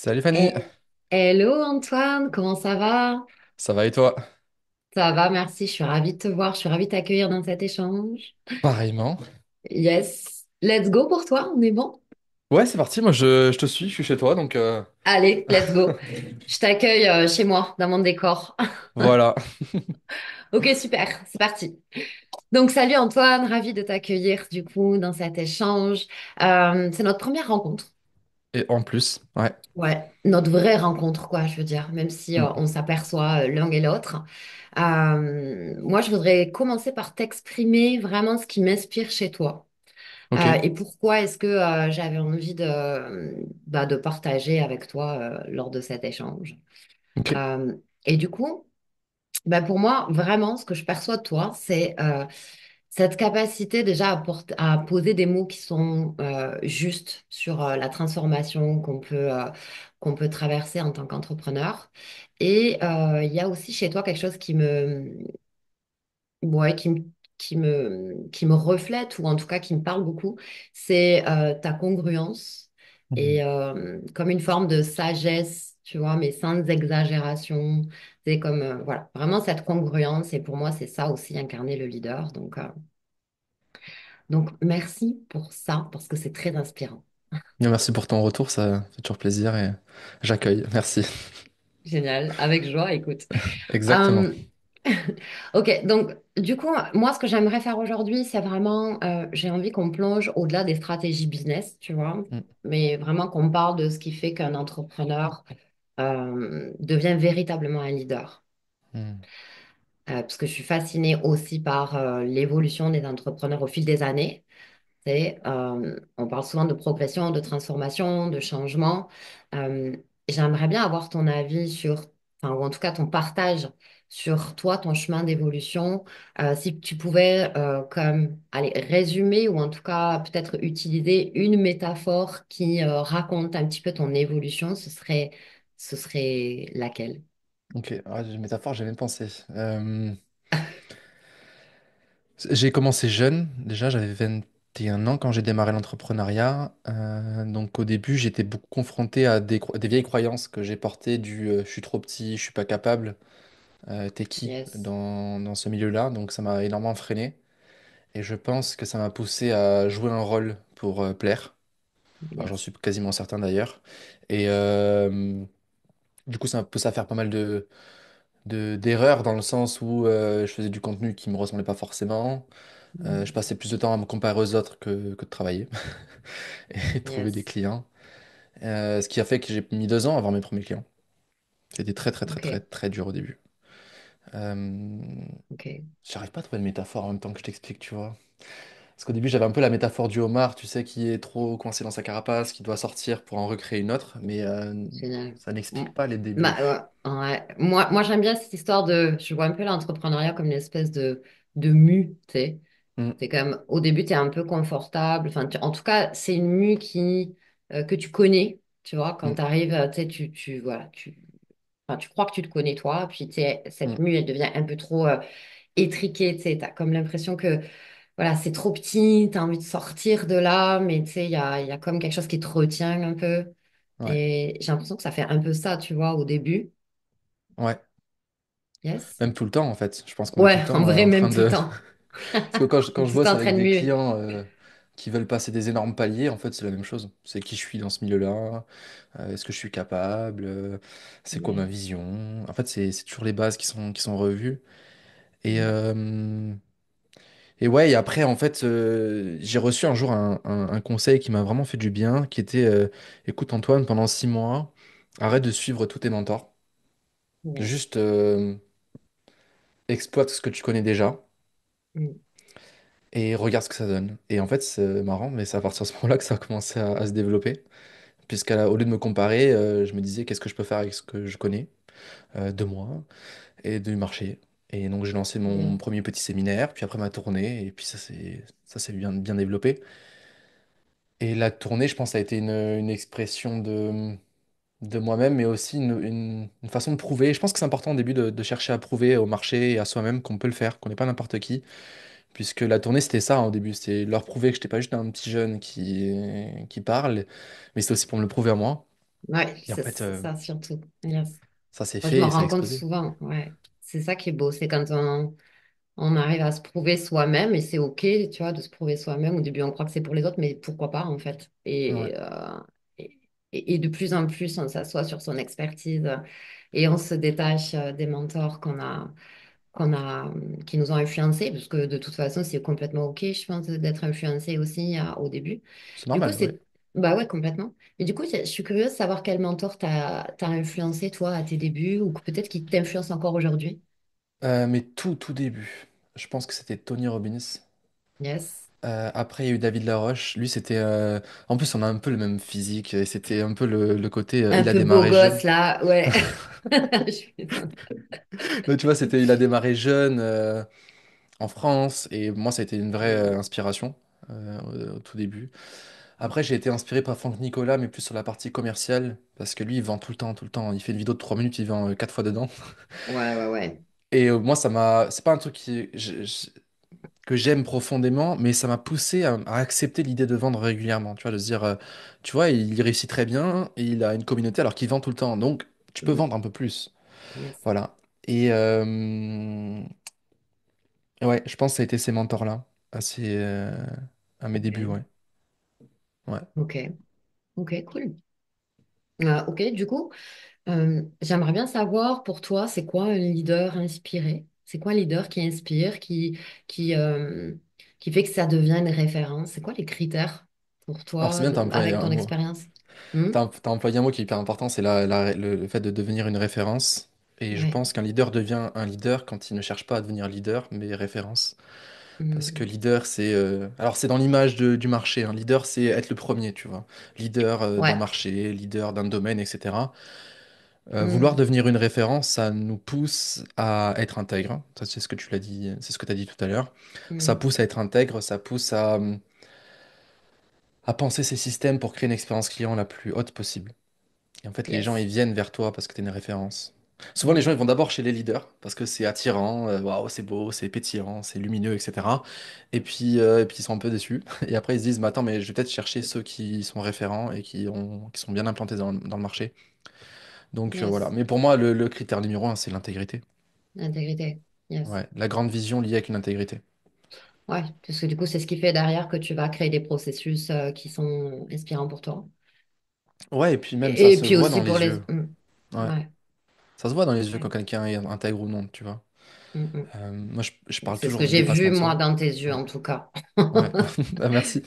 Salut Fanny, Eh, Hello Antoine, comment ça va? ça va et toi? Ça va, merci, je suis ravie de te voir, je suis ravie de t'accueillir dans cet échange. Pareillement. Yes, let's go pour toi, on est bon? Ouais, c'est parti, moi je te suis, je suis chez toi, donc Allez, let's go. Je t'accueille chez moi, dans mon décor. voilà. Ok, super, c'est parti. Donc salut Antoine, ravie de t'accueillir du coup dans cet échange. C'est notre première rencontre. Et en plus, ouais. Ouais, notre vraie rencontre, quoi, je veux dire, même si Mm. on s'aperçoit l'un et l'autre. Moi, je voudrais commencer par t'exprimer vraiment ce qui m'inspire chez toi. Ok, Et pourquoi est-ce que j'avais envie de partager avec toi lors de cet échange. ok, Euh, et du coup, pour moi, vraiment, ce que je perçois de toi, c'est cette capacité déjà à poser des mots qui sont justes sur la transformation qu'on peut traverser en tant qu'entrepreneur. Et il y a aussi chez toi quelque chose ouais, qui me reflète, ou en tout cas qui me parle beaucoup, c'est ta congruence Mhm. et comme une forme de sagesse, tu vois, mais sans exagération. C'est comme, voilà, vraiment cette congruence. Et pour moi, c'est ça aussi, incarner le leader. Donc, merci pour ça, parce que c'est très inspirant. Bien, merci pour ton retour, ça fait toujours plaisir et j'accueille, merci. Génial, avec joie, écoute. Exactement. Euh, ok, donc du coup, moi, ce que j'aimerais faire aujourd'hui, c'est vraiment, j'ai envie qu'on plonge au-delà des stratégies business, tu vois, Mm. mais vraiment qu'on parle de ce qui fait qu'un entrepreneur devient véritablement un leader. Mm. Parce que je suis fascinée aussi par l'évolution des entrepreneurs au fil des années. On parle souvent de progression, de transformation, de changement. Euh, J'aimerais bien avoir ton avis sur, enfin, ou en tout cas ton partage sur toi, ton chemin d'évolution. Si tu pouvais, comme, allez, résumer ou en tout cas peut-être utiliser une métaphore qui raconte un petit peu ton évolution, ce serait laquelle? Ok, ah, j'ai une métaphore, j'ai même pensé. J'ai commencé jeune, déjà j'avais 21 ans quand j'ai démarré l'entrepreneuriat. Donc au début j'étais beaucoup confronté à des vieilles croyances que j'ai portées du je suis trop petit, je suis pas capable. T'es qui Yes, dans ce milieu-là, donc ça m'a énormément freiné. Et je pense que ça m'a poussé à jouer un rôle pour plaire. Enfin, j'en yes. suis quasiment certain d'ailleurs. Et du coup, ça m'a poussé à faire pas mal d'erreurs dans le sens où je faisais du contenu qui me ressemblait pas forcément. Je passais plus de temps à me comparer aux autres que de travailler et de trouver des Yes. clients. Ce qui a fait que j'ai mis 2 ans à avoir mes premiers clients. C'était très, très, très, très, Ok, très dur au début. Euh, ok. J'arrive pas à trouver de métaphore en même temps que je t'explique, tu vois. Parce qu'au début, j'avais un peu la métaphore du homard, tu sais, qui est trop coincé dans sa carapace, qui doit sortir pour en recréer une autre, mais Génial. ça n'explique Mm. pas les débuts. Ouais. Moi j'aime bien cette histoire de. Je vois un peu l'entrepreneuriat comme une espèce de mue, tu sais. Mm, C'est comme, au début, tu es un peu confortable. Enfin, en tout cas, c'est une mue que tu connais, tu vois. Quand mm, tu arrives, tu sais, voilà, enfin, tu crois que tu te connais toi, puis tu sais, cette mm. mue, elle devient un peu trop étriquée, tu sais. Tu as comme l'impression que voilà, c'est trop petit, tu as envie de sortir de là, mais tu sais, il y a comme quelque chose qui te retient un peu. Ouais, Et j'ai l'impression que ça fait un peu ça, tu vois, au début. ouais. Yes. Même tout le temps, en fait. Je pense qu'on est tout Ouais, le en temps vrai, en même train tout le de... temps. Parce que On est quand je tout le temps bosse en train avec de des muer. clients qui veulent passer des énormes paliers, en fait, c'est la même chose. C'est qui je suis dans ce milieu-là, est-ce que je suis capable, c'est quoi ma Ouais. vision. En fait, c'est toujours les bases qui sont revues. Et, Mm. euh, Et ouais, et après, en fait, j'ai reçu un jour un conseil qui m'a vraiment fait du bien, qui était, écoute Antoine, pendant 6 mois, arrête de suivre tous tes mentors. Yes. Juste exploite ce que tu connais déjà Mm. et regarde ce que ça donne. Et en fait, c'est marrant, mais c'est à partir de ce moment-là que ça a commencé à se développer. Puisqu'au lieu de me comparer, je me disais qu'est-ce que je peux faire avec ce que je connais de moi et du marché. Et donc j'ai lancé mon Yeah. premier petit séminaire, puis après ma tournée, et puis ça s'est bien développé. Et la tournée, je pense, a été une expression de moi-même, mais aussi une façon de prouver. Je pense que c'est important au début de chercher à prouver au marché et à soi-même qu'on peut le faire, qu'on n'est pas n'importe qui. Puisque la tournée, c'était ça hein, au début, c'était leur prouver que j'étais pas juste un petit jeune qui parle, mais c'était aussi pour me le prouver à moi. Ouais, Et en fait, c'est ça surtout. Yes. ça s'est Moi, je me fait et ça a rends compte explosé. souvent, ouais. C'est ça qui est beau, c'est quand on arrive à se prouver soi-même et c'est OK, tu vois, de se prouver soi-même. Au début, on croit que c'est pour les autres, mais pourquoi pas, en fait. Ouais, Et, et de plus en plus, on s'assoit sur son expertise et on se détache des mentors qui nous ont influencés, parce que de toute façon, c'est complètement OK, je pense, d'être influencé aussi au début. c'est Du coup, normal, oui. bah ouais, complètement. Et du coup, je suis curieuse de savoir quel mentor t'as influencé, toi, à tes débuts, ou que peut-être qui t'influence encore aujourd'hui. Mais tout début, je pense que c'était Tony Robbins. Yes. Après, il y a eu David Laroche. Lui, c'était. En plus, on a un peu le même physique. Et c'était un peu le côté. Un Il a peu beau démarré jeune. gosse, là, ouais. Je suis contente. Mais tu vois, c'était. Il a démarré jeune en France. Et moi, ça a été une vraie Mm. inspiration au tout début. Après, j'ai été inspiré par Franck Nicolas, mais plus sur la partie commerciale. Parce que lui, il vend tout le temps, tout le temps. Il fait une vidéo de 3 minutes, il vend 4 fois dedans. Ouais, ouais, ouais. Et moi, ça m'a. C'est pas un truc que j'aime profondément, mais ça m'a poussé à accepter l'idée de vendre régulièrement. Tu vois, de se dire, tu vois, il réussit très bien et il a une communauté alors qu'il vend tout le temps. Donc, tu peux Mm. vendre un peu plus. Yes. Voilà. Et ouais, je pense que ça a été ces mentors-là, à mes débuts, Ok, ouais. Ouais. ok, ok, cool. Ok, du coup, j'aimerais bien savoir pour toi, c'est quoi un leader inspiré? C'est quoi un leader qui inspire, qui, qui fait que ça devient une référence? C'est quoi les critères pour Alors, c'est toi bien, t'as employé avec un ton mot. expérience? Hmm. T'as employé un mot qui est hyper important, c'est le fait de devenir une référence. Et je Ouais. pense qu'un leader devient un leader quand il ne cherche pas à devenir leader, mais référence. Parce que Hmm. leader, c'est... Alors, c'est dans l'image du marché, hein. Leader, c'est être le premier, tu vois. Leader d'un Ouais. marché, leader d'un domaine, etc. Vouloir Hmm. devenir une référence, ça nous pousse à être intègre, hein. Ça, c'est ce que tu l'as dit, c'est ce que tu as dit tout à l'heure. Ça Hmm. pousse à être intègre, ça pousse à penser ses systèmes pour créer une expérience client la plus haute possible. Et en fait, les gens, Yes. ils viennent vers toi parce que tu es une référence. Souvent, les gens, Ouais. ils vont d'abord chez les leaders parce que c'est attirant, waouh, c'est beau, c'est pétillant, c'est lumineux, etc. Et puis, ils sont un peu déçus. Et après, ils se disent, mais attends, mais je vais peut-être chercher ceux qui sont référents et qui sont bien implantés dans le marché. Donc, voilà. Yes. Mais pour moi, le critère numéro un, c'est l'intégrité. Intégrité. Yes. Ouais, la grande vision liée avec une intégrité. Ouais, parce que du coup, c'est ce qui fait derrière que tu vas créer des processus qui sont inspirants pour toi. Ouais, et puis même, ça Et se puis voit aussi dans pour les les... yeux. Hmm. Ouais, Ouais. ça se voit dans les yeux quand Ouais. quelqu'un est intègre ou non, tu vois. Hmm, hmm. Moi, je parle C'est ce toujours que de j'ai vu, dépassement de moi, soi. dans tes yeux, Ouais, en tout cas. ouais. Ah, merci.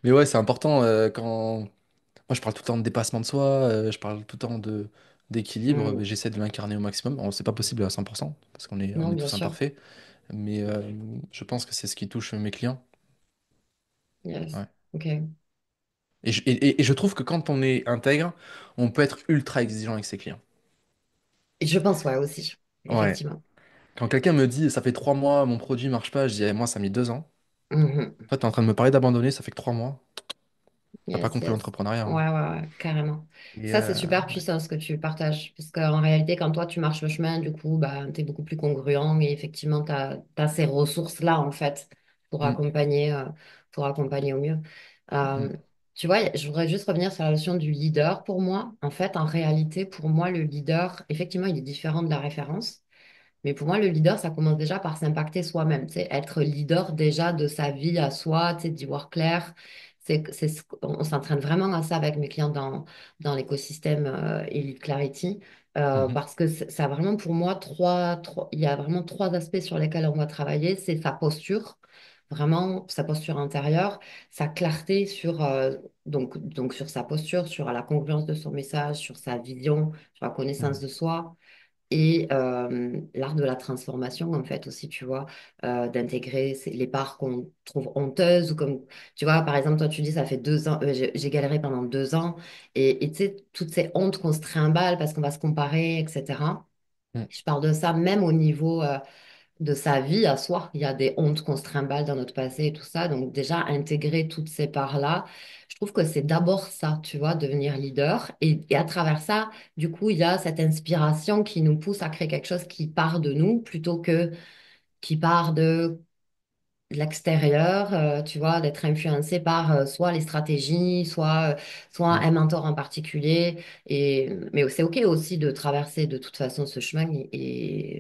Mais ouais, c'est important quand... Moi, je parle tout le temps de dépassement de soi, je parle tout le temps d'équilibre, mais Hmm. j'essaie de l'incarner au maximum. Bon, c'est pas possible à 100%, parce on Non, est bien tous sûr. imparfaits, mais je pense que c'est ce qui touche mes clients. Yes. Ouais. Ok. Et je trouve que quand on est intègre, on peut être ultra exigeant avec ses clients. Et je pense, ouais, aussi. Ouais. Effectivement. Quand quelqu'un me dit, ça fait 3 mois, mon produit marche pas, je dis, eh, moi, ça a mis 2 ans. Mhm. En fait, t'es en train de me parler d'abandonner, ça fait que 3 mois. T'as pas Yes, compris yes. l'entrepreneuriat, Ouais, hein. ouais, ouais, carrément. Et Ça, c'est super ouais. puissant ce que tu partages. Parce qu'en réalité, quand toi, tu marches le chemin, du coup, bah, tu es beaucoup plus congruent et effectivement, tu as, ces ressources-là, en fait, pour Mm, accompagner, euh, pour accompagner au mieux. Euh, mm, Tu vois, je voudrais juste revenir sur la notion du leader pour moi. En fait, en réalité, pour moi, le leader, effectivement, il est différent de la référence. Mais pour moi, le leader, ça commence déjà par s'impacter soi-même, tu sais, être leader déjà de sa vie à soi, tu sais, d'y voir clair. On s'entraîne vraiment à ça avec mes clients dans l'écosystème Elite Clarity, mhm, parce que ça a vraiment pour moi il y a vraiment trois aspects sur lesquels on va travailler. C'est sa posture, vraiment sa posture intérieure, sa clarté donc sur sa posture, sur la congruence de son message, sur sa vision, sur la connaissance mhm, de soi et l'art de la transformation, en fait, aussi, tu vois, d'intégrer les parts qu'on trouve honteuses, ou comme, tu vois, par exemple, toi, tu dis, ça fait 2 ans, j'ai galéré pendant 2 ans, et tu sais, toutes ces hontes qu'on se trimballe parce qu'on va se comparer, etc. mm. Je parle de ça même au niveau de sa vie à soi. Il y a des hontes qu'on se trimballe dans notre passé et tout ça. Donc déjà, intégrer toutes ces parts-là, je trouve que c'est d'abord ça, tu vois, devenir leader. Et à travers ça, du coup, il y a cette inspiration qui nous pousse à créer quelque chose qui part de nous plutôt que qui part de de l'extérieur, tu vois, d'être influencé par soit les stratégies, soit Mm. un mentor en particulier. Mais c'est OK aussi de traverser de toute façon ce chemin.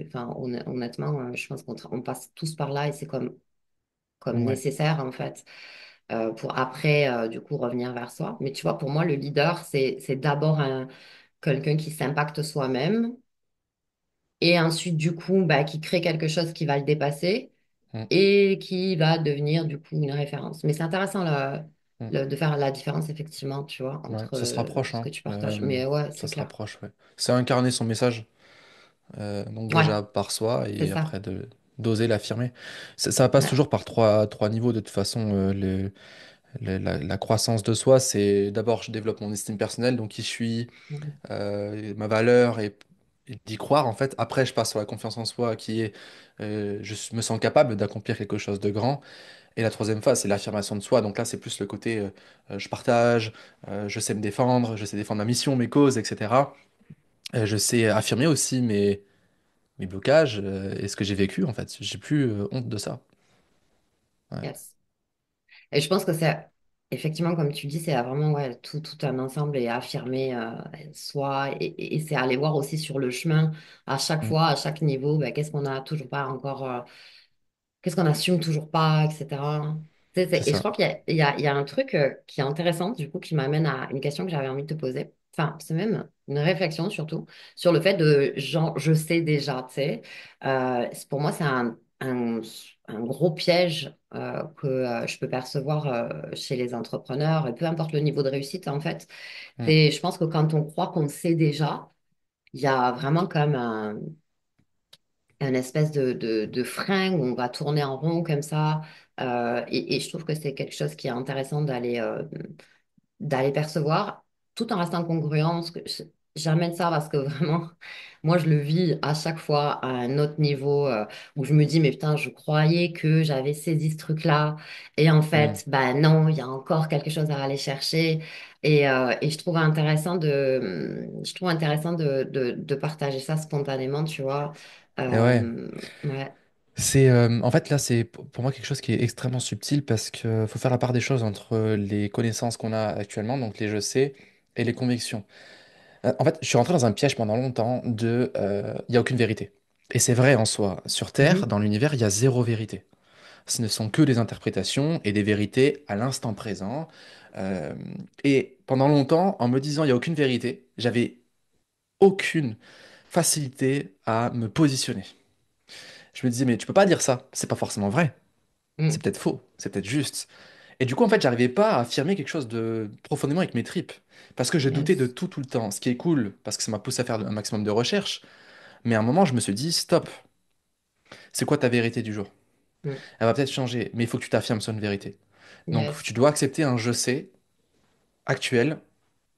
Enfin, honnêtement, je pense on passe tous par là et c'est comme Ouais. nécessaire, en fait, pour après, du coup, revenir vers soi. Mais tu vois, pour moi, le leader, c'est d'abord quelqu'un qui s'impacte soi-même et ensuite, du coup, bah, qui crée quelque chose qui va le dépasser Mm. et qui va devenir du coup une référence. Mais c'est intéressant Mm. de faire la différence effectivement, tu vois, Ouais, entre ça se rapproche, ce que hein. tu partages. Mais ouais, Ça c'est se clair. rapproche, ouais. C'est incarner son message, donc Ouais, déjà par soi, c'est et ça. après d'oser l'affirmer. Ça passe Ouais. toujours par trois niveaux de toute façon. La croissance de soi, c'est d'abord je développe mon estime personnelle, donc qui je suis, Mhm. ma valeur et d'y croire en fait. Après, je passe sur la confiance en soi qui est me sens capable d'accomplir quelque chose de grand. Et la troisième phase, c'est l'affirmation de soi. Donc là, c'est plus le côté je partage, je sais me défendre, je sais défendre ma mission, mes causes, etc. Je sais affirmer aussi mes blocages et ce que j'ai vécu en fait. J'ai plus honte de ça. Ouais, Yes. Et je pense que c'est effectivement, comme tu dis, c'est vraiment ouais, tout un ensemble et affirmer soi et c'est aller voir aussi sur le chemin à chaque Mm. fois, à chaque niveau, ben, qu'est-ce qu'on a toujours pas encore. Qu'est-ce qu'on n'assume toujours pas, etc. C'est Et je ça. crois qu'il y a un truc qui est intéressant, du coup, qui m'amène à une question que j'avais envie de te poser. Enfin, c'est même une réflexion surtout sur le fait de, genre, je sais déjà, tu sais. Pour moi, c'est un gros piège que je peux percevoir chez les entrepreneurs, et peu importe le niveau de réussite, en fait. Mm. Je pense que quand on croit qu'on sait déjà, il y a vraiment comme un espèce de frein où on va tourner en rond comme ça. Et je trouve que c'est quelque chose qui est intéressant d'aller percevoir tout en restant congruent. Parce que j'amène ça parce que vraiment, moi, je le vis à chaque fois à un autre niveau où je me dis, mais putain, je croyais que j'avais saisi ce truc-là. Et en Mm. fait, bah non, il y a encore quelque chose à aller chercher. Et je trouve intéressant de partager ça spontanément, tu vois. Et ouais. Euh, ouais. C'est en fait là c'est pour moi quelque chose qui est extrêmement subtil parce que faut faire la part des choses entre les connaissances qu'on a actuellement, donc les je sais, et les convictions. En fait, je suis rentré dans un piège pendant longtemps de il y a aucune vérité. Et c'est vrai en soi. Sur Terre, Mhm. dans l'univers, il y a zéro vérité. Ce ne sont que des interprétations et des vérités à l'instant présent. Euh, et pendant longtemps, en me disant il y a aucune vérité, j'avais aucune facilité à me positionner. Je me disais mais tu peux pas dire ça, c'est pas forcément vrai. C'est Mhm. peut-être faux, c'est peut-être juste. Et du coup, en fait, j'arrivais pas à affirmer quelque chose de profondément avec mes tripes. Parce que je doutais de Yes. tout, tout le temps. Ce qui est cool, parce que ça m'a poussé à faire un maximum de recherches. Mais à un moment, je me suis dit, stop, c'est quoi ta vérité du jour? Mhm. Elle va peut-être changer, mais il faut que tu t'affirmes sur une vérité. Donc, Yes. tu dois accepter un je sais actuel,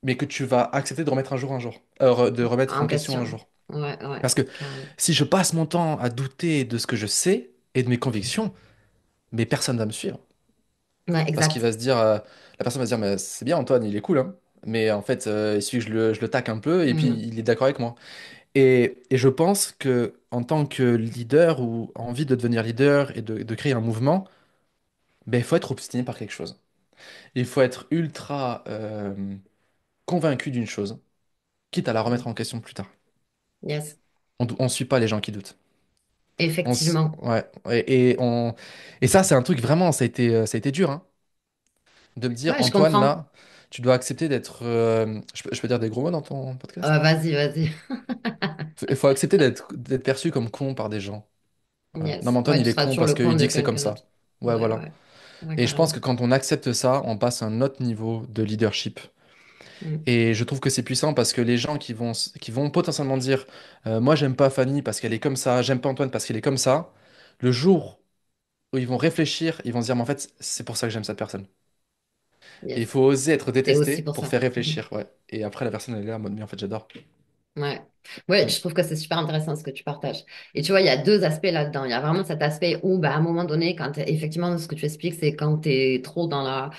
mais que tu vas accepter de remettre un jour, de remettre En en question un question. jour. Ouais, ouais, Parce que carrément. si je passe mon temps à douter de ce que je sais et de mes convictions, mais personne va me suivre. Ouais, Parce qu'il exact. va se dire, la personne va se dire, mais c'est bien Antoine, il est cool, hein. Mais en fait, il suffit que je le taque un peu et puis Mhm. il est d'accord avec moi. Et je pense que en tant que leader ou envie de devenir leader et de créer un mouvement, ben, il faut être obstiné par quelque chose. Il faut être ultra convaincu d'une chose, quitte à la remettre Mhm. en question plus tard. Yes. On suit pas les gens qui doutent. Effectivement. Ouais, et ça, c'est un truc vraiment, ça a été dur, hein, de me dire, Ouais, je Antoine, comprends. là, tu dois accepter d'être. Je peux dire des gros mots dans ton podcast, là? Vas-y, vas-y. Il faut accepter d'être perçu comme con par des gens. Voilà. Non, mais Yes. Antoine, Ouais, il tu est seras con toujours parce le qu'il con dit de que c'est comme quelqu'un ça. d'autre. Ouais, Ouais, voilà. ouais. Ouais, Et je pense carrément. que quand on accepte ça, on passe à un autre niveau de leadership. Mhm. Et je trouve que c'est puissant parce que les gens qui vont potentiellement dire moi, j'aime pas Fanny parce qu'elle est comme ça, j'aime pas Antoine parce qu'il est comme ça, le jour où ils vont réfléchir, ils vont se dire mais en fait, c'est pour ça que j'aime cette personne. Et il Yes. faut oser être C'est aussi détesté pour pour ça. faire Mhm. réfléchir, ouais. Et après, la personne, elle est là en mode mais en fait, j'adore. Ouais. Ouais, Mm. je trouve que c'est super intéressant ce que tu partages. Et tu vois, il y a deux aspects là-dedans. Il y a vraiment cet aspect où, bah, à un moment donné, effectivement, ce que tu expliques, c'est quand tu es trop bah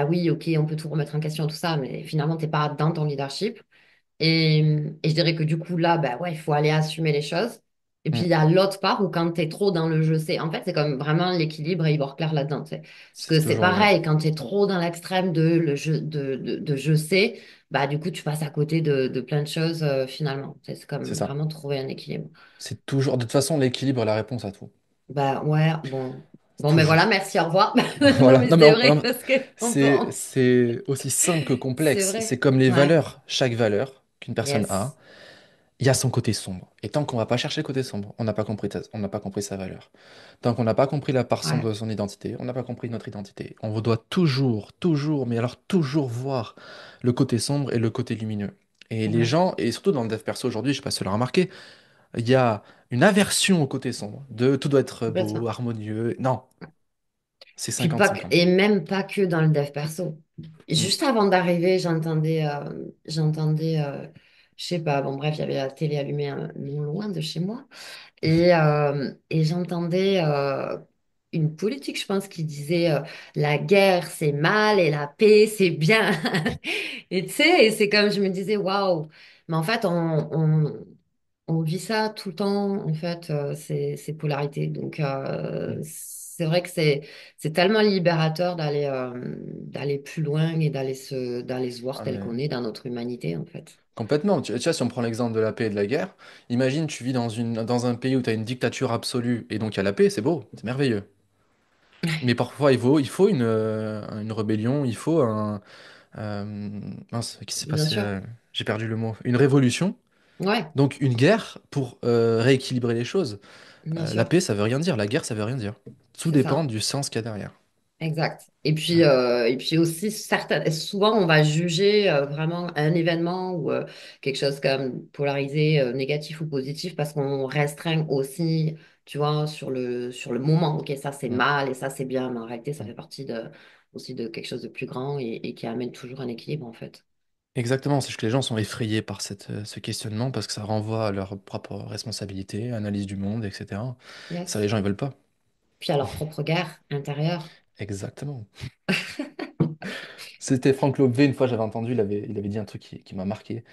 oui, ok, on peut tout remettre en question, tout ça, mais finalement, t'es pas dans ton leadership. Et je dirais que du coup, là, bah ouais, il faut aller assumer les choses. Et puis Mm. il y a l'autre part où quand tu es trop dans le je sais, en fait, c'est comme vraiment l'équilibre et y voir clair là-dedans, tu sais. Parce C'est que c'est toujours vrai. pareil, quand tu es trop dans l'extrême de, le je, de je sais, bah du coup, tu passes à côté de plein de choses finalement. Tu sais, c'est C'est comme ça. vraiment trouver un équilibre. C'est toujours, de toute façon, l'équilibre est la réponse à tout. Bah ouais, bon. C'est Bon, mais voilà, toujours. merci, au revoir. Non, Voilà. mais Non, mais c'est vrai non, parce que c'est, c'est aussi simple que c'est complexe. C'est vrai. comme les Ouais. valeurs. Chaque valeur qu'une personne a, Yes. il y a son côté sombre. Et tant qu'on va pas chercher le côté sombre, on n'a pas compris sa valeur. Tant qu'on n'a pas compris la part sombre Ouais. de son identité, on n'a pas compris notre identité. On doit toujours, toujours, mais alors toujours voir le côté sombre et le côté lumineux. Et les Ouais. gens, et surtout dans le dev perso aujourd'hui, je sais pas si tu l'as remarqué, il y a une aversion au côté sombre, de tout doit être beau, Complètement. harmonieux. Non, c'est Puis 50-50. et même pas que dans le dev perso. Mm. Juste avant d'arriver, je sais pas, bon bref, il y avait la télé allumée non loin de chez moi. Et j'entendais une politique, je pense, qui disait la guerre c'est mal et la paix c'est bien. Et tu sais, et c'est comme je me disais, waouh, mais en fait, on vit ça tout le temps, en fait, ces polarités. Donc, Mm. c'est vrai que c'est tellement libérateur d'aller plus loin et d'aller se voir Ah, tel mais qu'on est dans notre humanité, en fait. complètement. Tu vois, si on prend l'exemple de la paix et de la guerre, imagine tu vis dans un pays où tu as une dictature absolue et donc il y a la paix, c'est beau, c'est merveilleux. Mais parfois il faut une rébellion, il faut un... euh, mince, qu'est-ce qui s'est Bien passé? sûr. J'ai perdu le mot. Une révolution, Ouais, donc une guerre pour rééquilibrer les choses. bien La sûr. paix, ça veut rien dire, la guerre, ça veut rien dire. Tout C'est dépend ça. du sens qu'il y a derrière. Exact. Ouais. Et puis aussi, souvent, on va juger vraiment un événement ou quelque chose comme polarisé, négatif ou positif, parce qu'on restreint aussi, tu vois, sur le moment. Ok, ça c'est Mm, mal et ça c'est bien, mais en réalité, ça mm. fait partie aussi de quelque chose de plus grand et qui amène toujours un équilibre, en fait. Exactement, c'est juste que les gens sont effrayés par ce questionnement parce que ça renvoie à leur propre responsabilité, analyse du monde, etc. Ça, les Yes. gens, ils veulent pas. Puis à leur propre guerre intérieure. Exactement. C'était Franck Lobvé, une fois j'avais entendu, il avait dit un truc qui m'a marqué,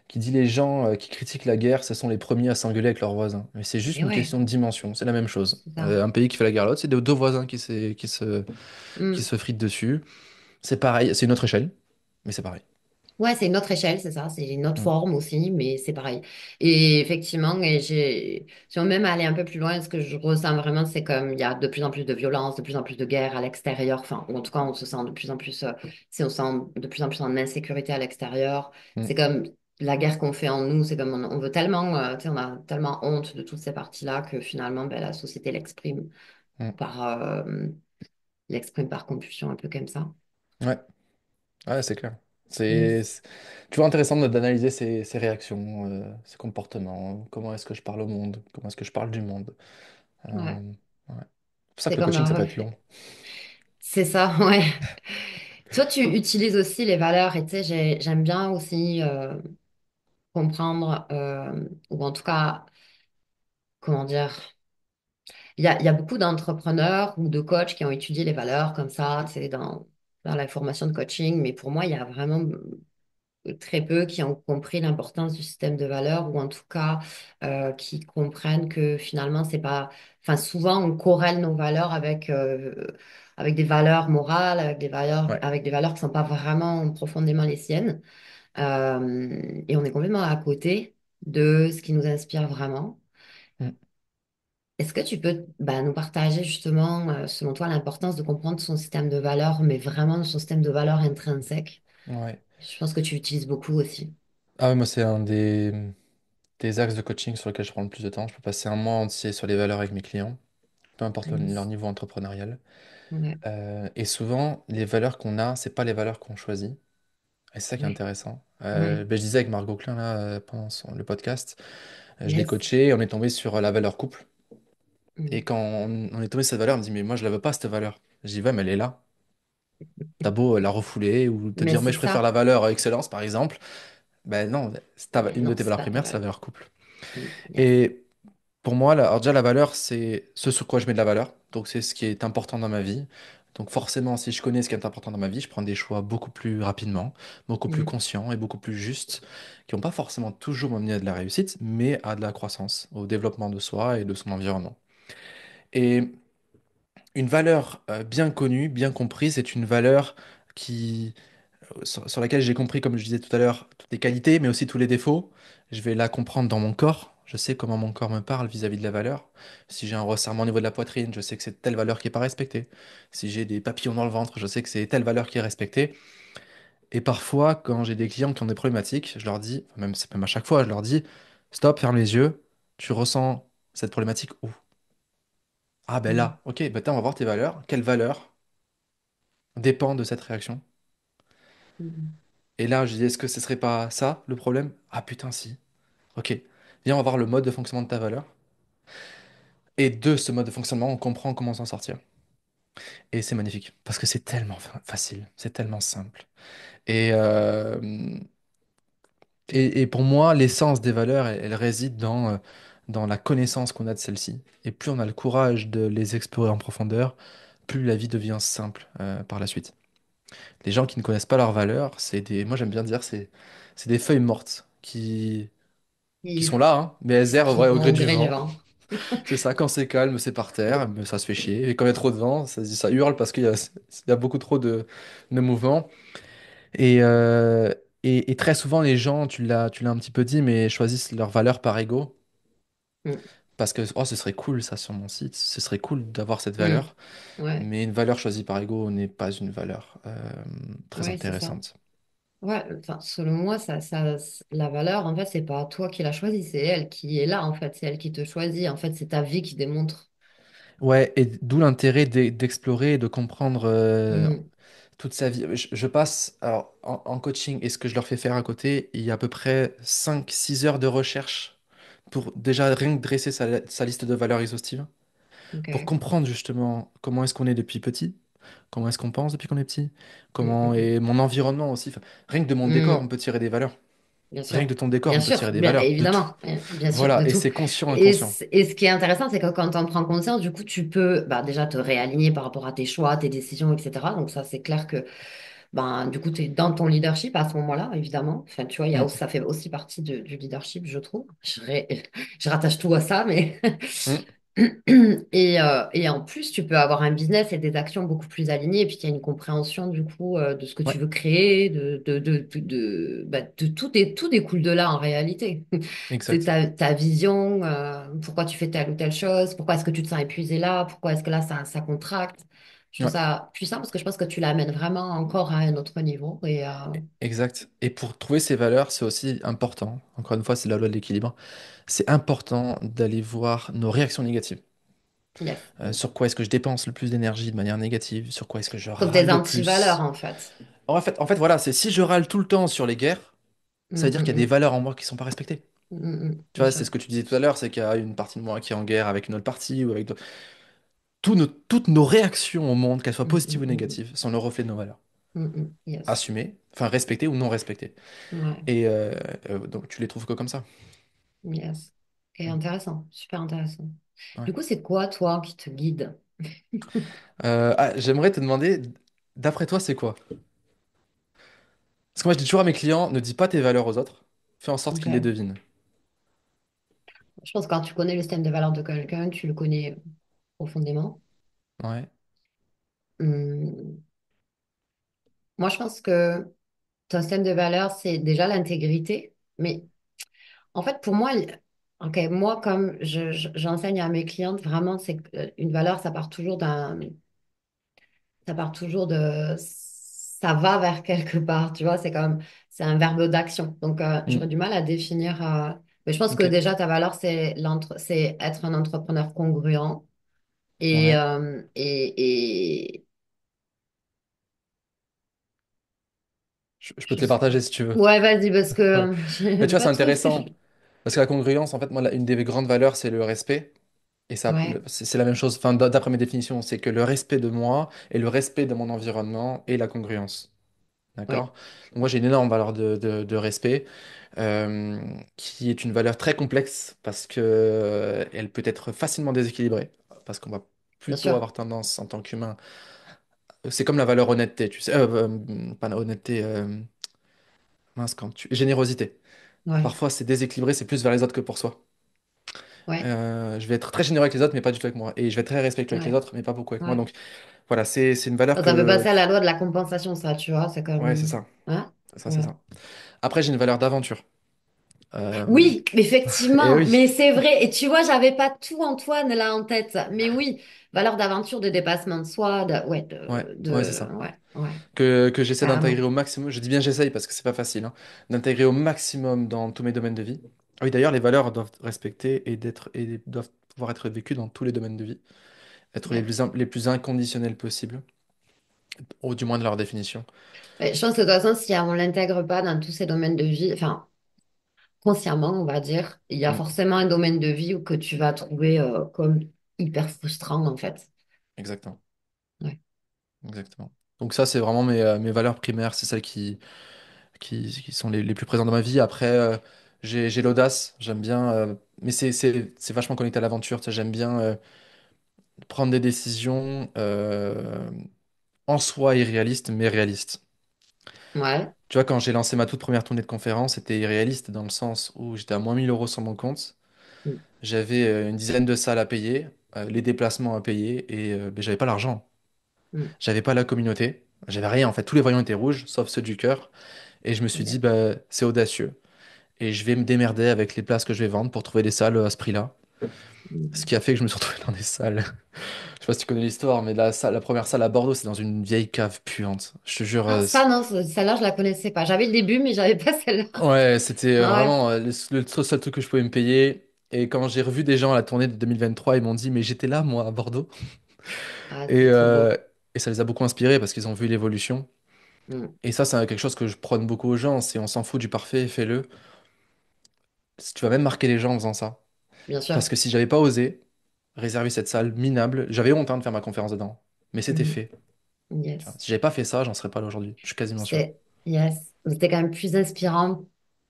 qui dit les gens qui critiquent la guerre, ce sont les premiers à s'engueuler avec leurs voisins. Mais c'est juste Et une ouais, question de dimension, c'est la même chose. c'est ça. Un pays qui fait la guerre à l'autre, c'est deux voisins qui Hmm. se fritent dessus. C'est pareil, c'est une autre échelle, mais c'est pareil. Ouais, c'est une autre échelle, c'est ça, c'est une autre Mm, forme aussi, mais c'est pareil. Et effectivement, si on même aller un peu plus loin, ce que je ressens vraiment, c'est comme il y a de plus en plus de violence, de plus en plus de guerre à l'extérieur, enfin, ou en tout cas, on se sent de plus en plus, si on se sent de plus en plus en insécurité à l'extérieur, mm, c'est comme la guerre qu'on fait en nous, c'est comme on veut tellement, tu sais, on a tellement honte de toutes ces parties-là que finalement, ben, la société mm. par, euh, l'exprime par compulsion, un peu comme ça. Ouais, ouais, c'est clair. Yes. C'est toujours intéressant d'analyser ses réactions, ses comportements, comment est-ce que je parle au monde, comment est-ce que je parle du monde. Ouais. Ouais. C'est pour ça C'est que le comme coaching, ça peut dans... être long. C'est ça, ouais. Toi, tu utilises aussi les valeurs et tu sais, j'aime bien aussi comprendre, ou en tout cas, comment dire, il y a beaucoup d'entrepreneurs ou de coachs qui ont étudié les valeurs comme ça, tu sais, dans la formation de coaching, mais pour moi, il y a vraiment très peu qui ont compris l'importance du système de valeurs ou en tout cas qui comprennent que finalement, c'est pas, enfin, souvent, on corrèle nos valeurs avec des valeurs morales, Ouais. avec des valeurs qui sont pas vraiment profondément les siennes. Et on est complètement à côté de ce qui nous inspire vraiment. Mm. Est-ce que tu peux bah, nous partager justement, selon toi, l'importance de comprendre son système de valeurs, mais vraiment son système de valeurs intrinsèque? Ouais. Je pense que tu l'utilises beaucoup aussi. Ah ouais, moi, c'est un des axes de coaching sur lequel je prends le plus de temps. Je peux passer un mois entier sur les valeurs avec mes clients, peu importe leur Yes. niveau entrepreneurial. Ouais, Et souvent, les valeurs qu'on a, c'est pas les valeurs qu'on choisit. Et c'est ça qui est ouais, intéressant. ouais. Ben, je disais avec Margot Klein là, pendant le podcast, je l'ai Yes. coaché, on est tombé sur la valeur couple. Et Mm. quand on est tombé sur cette valeur, on me dit, mais moi, je la veux pas, cette valeur. Je dis, ouais, mais elle est là. T'as beau la refouler ou te Mais dire, mais c'est je préfère ça. la valeur excellence, par exemple. Ben non, Mais une de non, tes c'est valeurs pas ta primaires, c'est la valeur. valeur couple. Mm. Yes. Et pour moi, alors déjà, la valeur, c'est ce sur quoi je mets de la valeur. Donc, c'est ce qui est important dans ma vie. Donc forcément, si je connais ce qui est important dans ma vie, je prends des choix beaucoup plus rapidement, beaucoup plus Mm. conscients et beaucoup plus justes, qui vont pas forcément toujours m'amener à de la réussite, mais à de la croissance, au développement de soi et de son environnement. Et une valeur bien connue, bien comprise, c'est une valeur qui, sur laquelle j'ai compris, comme je disais tout à l'heure, toutes les qualités, mais aussi tous les défauts. Je vais la comprendre dans mon corps. Je sais comment mon corps me parle vis-à-vis de la valeur. Si j'ai un resserrement au niveau de la poitrine, je sais que c'est telle valeur qui n'est pas respectée. Si j'ai des papillons dans le ventre, je sais que c'est telle valeur qui est respectée. Et parfois, quand j'ai des clients qui ont des problématiques, je leur dis, enfin, même, c'est même à chaque fois, je leur dis, stop, ferme les yeux. Tu ressens cette problématique où? Ah ben Mm. là, ok, ben on va voir tes valeurs. Quelle valeur dépend de cette réaction? Mm. Et là, je dis, est-ce que ce serait pas ça le problème? Ah putain, si. Ok. Viens, on va voir le mode de fonctionnement de ta valeur. Et de ce mode de fonctionnement, on comprend comment s'en sortir. Et c'est magnifique. Parce que c'est tellement facile. C'est tellement simple. Et, euh, et pour moi, l'essence des valeurs, elle réside dans la connaissance qu'on a de celles-ci. Et plus on a le courage de les explorer en profondeur, plus la vie devient simple par la suite. Les gens qui ne connaissent pas leurs valeurs, c'est des, moi j'aime bien dire, c'est des feuilles mortes qui Qui, sont là, hein, mais elles errent qui ouais, au vont gré au du gré du vent. vent. C'est ça, quand c'est calme, c'est par terre, mais ça se fait chier. Et quand il y a trop de vent, ça hurle parce qu'il y a beaucoup trop de mouvements. Et, euh, et très souvent, les gens, tu l'as un petit peu dit, mais choisissent leurs valeurs par ego. Mm. Parce que oh, ce serait cool ça sur mon site, ce serait cool d'avoir cette Mm. valeur. Ouais, Mais une valeur choisie par ego n'est pas une valeur très ouais, c'est ça. intéressante. Ouais, enfin, selon moi, la valeur, en fait, c'est pas toi qui l'as choisie, c'est elle qui est là, en fait, c'est elle qui te choisit. En fait, c'est ta vie qui démontre. Ouais, et d'où l'intérêt d'explorer et de comprendre Mm. toute sa vie. Je passe alors, en coaching et ce que je leur fais faire à côté, il y a à peu près 5 6 heures de recherche pour déjà rien que dresser sa liste de valeurs exhaustive, pour Ok. comprendre justement comment est-ce qu'on est depuis petit, comment est-ce qu'on pense depuis qu'on est petit, Mm, comment mm, est mon environnement aussi. Enfin, rien que de mon mm. décor, on Mm. peut tirer des valeurs. Bien Rien sûr. que de ton décor, Bien on peut sûr, tirer des bien valeurs. De tout. évidemment, bien sûr, Voilà, de et tout. c'est conscient, inconscient. Et ce qui est intéressant, c'est que quand on prend conscience, du coup, tu peux bah, déjà te réaligner par rapport à tes choix, tes décisions, etc. Donc ça, c'est clair que ben, du coup, tu es dans ton leadership à ce moment-là, évidemment. Enfin, tu vois, Mm, ça fait aussi partie du leadership, je trouve. Je rattache tout à ça, mais mm, et en plus, tu peux avoir un business et des actions beaucoup plus alignées, et puis il y a une compréhension du coup de ce que tu ouais, veux créer, bah, de tout découle de là en réalité. C'est exact. ta vision, pourquoi tu fais telle ou telle chose, pourquoi est-ce que tu te sens épuisé là, pourquoi est-ce que là ça contracte. Je trouve Ouais. ça puissant parce que je pense que tu l'amènes vraiment encore à un autre niveau. Exact. Et pour trouver ces valeurs, c'est aussi important, encore une fois, c'est la loi de l'équilibre, c'est important d'aller voir nos réactions négatives. Yes. Sur quoi est-ce que je dépense le plus d'énergie de manière négative? Sur quoi est-ce que je Comme râle tes le antivaleurs plus? en fait. En fait, voilà, c'est si je râle tout le temps sur les guerres, ça veut Mm, dire qu'il y a des mm, valeurs en moi qui sont pas respectées. Tu bien vois, c'est ce sûr. que tu disais tout à l'heure, c'est qu'il y a une partie de moi qui est en guerre avec une autre partie ou avec d'autres. Toutes nos réactions au monde, qu'elles soient Mm, positives mm, ou mm, négatives, sont le reflet de nos valeurs. yes. Assumées, enfin respectées ou non respectées. Ouais. Et donc tu les trouves que comme ça. Yes. Et Mm. intéressant, super intéressant. Ouais. Du coup, c'est quoi, toi, qui te guide? J'aimerais te demander, d'après toi, c'est quoi? Parce que moi, je dis toujours à mes clients, ne dis pas tes valeurs aux autres, fais en sorte qu'ils les Ok. devinent. Je pense que quand tu connais le système de valeurs de quelqu'un, tu le connais profondément. Ouais. Hum, Moi, je pense que ton système de valeurs, c'est déjà l'intégrité. Mais en fait, pour moi, ok, moi, comme j'enseigne à mes clientes, vraiment, c'est une valeur, ça part toujours ça va vers quelque part, tu vois, c'est un verbe d'action. Donc, Mm. j'aurais du mal à définir, mais je pense que Ok. déjà, ta valeur, c'est être un entrepreneur congruent et, Ouais. euh, et, et Je peux te je les sais pas. partager si tu veux. Ouais, vas-y, parce que Ouais. Mais tu j'ai vois, c'est pas trop ce que je... intéressant. Parce que la congruence, en fait, moi, une des grandes valeurs, c'est le respect. Et ça, Ouais, c'est la même chose. Enfin, d'après mes définitions, c'est que le respect de moi et le respect de mon environnement et la congruence. ouais, D'accord? Donc moi, j'ai une énorme valeur de respect, euh, qui est une valeur très complexe parce que elle peut être facilement déséquilibrée. Parce qu'on va bien plutôt sûr. avoir tendance, en tant qu'humain, c'est comme la valeur honnêteté, tu sais, pas la honnêteté, mince, générosité. Ouais, Parfois, c'est déséquilibré, c'est plus vers les autres que pour soi. ouais, Je vais être très généreux avec les autres, mais pas du tout avec moi. Et je vais être très respectueux avec les ouais, autres, mais pas beaucoup avec moi. ouais. Donc voilà, c'est une valeur Ça fait que... passer à la loi de la compensation, ça, tu vois. C'est Ouais, c'est comme. ça. Hein? C'est ça. Après, j'ai une valeur d'aventure. Euh, Oui, Et effectivement, oui, mais c'est vrai. Et tu vois, j'avais pas tout Antoine là en tête. Mais oui, valeur d'aventure, de dépassement de soi, ouais, ouais, c'est ça. ouais, ouais, Que j'essaie d'intégrer carrément. au maximum. Je dis bien j'essaye parce que c'est pas facile, hein, d'intégrer au maximum dans tous mes domaines de vie. Ah oui, d'ailleurs, les valeurs doivent respecter et doivent pouvoir être vécues dans tous les domaines de vie. Être Yes. les plus inconditionnels possibles, ou du moins de leur définition. Mais je pense que de toute façon, si on l'intègre pas dans tous ces domaines de vie, enfin, consciemment, on va dire, il y a Mm, forcément un domaine de vie où que tu vas trouver comme hyper frustrant, en fait. exactement. Ouais. Exactement. Donc ça, c'est vraiment mes valeurs primaires, c'est celles qui sont les plus présentes dans ma vie. Après, j'ai l'audace, j'aime bien, mais c'est vachement connecté à l'aventure, tu sais, j'aime bien prendre des décisions en soi irréalistes, mais réalistes. Ouais. Tu vois, quand j'ai lancé ma toute première tournée de conférence, c'était irréaliste dans le sens où j'étais à moins 1 000 € sur mon compte, Mm, j'avais une dizaine de salles à payer, les déplacements à payer, et ben, j'avais pas l'argent, mm, j'avais pas la communauté, j'avais rien en fait, tous les voyants étaient rouges, sauf ceux du cœur. Et je me suis dit, yes. bah, c'est audacieux. Et je vais me démerder avec les places que je vais vendre pour trouver des salles à ce prix-là. Ce Mm. qui a fait que je me suis retrouvé dans des salles. Je sais pas si tu connais l'histoire, mais la première salle à Bordeaux, c'est dans une vieille cave puante. Je te jure. Ah, ça, non, celle-là, je la connaissais pas. J'avais le début, mais j'avais pas celle-là. Ouais, c'était Ah ouais. vraiment le seul truc que je pouvais me payer. Et quand j'ai revu des gens à la tournée de 2023, ils m'ont dit, mais j'étais là, moi, à Bordeaux. Ah, Et, c'est trop euh, beau. et ça les a beaucoup inspirés parce qu'ils ont vu l'évolution. Mm. Et ça, c'est quelque chose que je prône beaucoup aux gens. C'est on s'en fout du parfait, fais-le. Si tu vas même marquer les gens en faisant ça. Bien Parce sûr. que si j'avais pas osé réserver cette salle minable, j'avais honte hein, de faire ma conférence dedans. Mais c'était Mhm. fait. Tu vois. Yes. Si j'avais pas fait ça, j'en serais pas là aujourd'hui. Je suis quasiment sûr. Yes. C'était quand même plus inspirant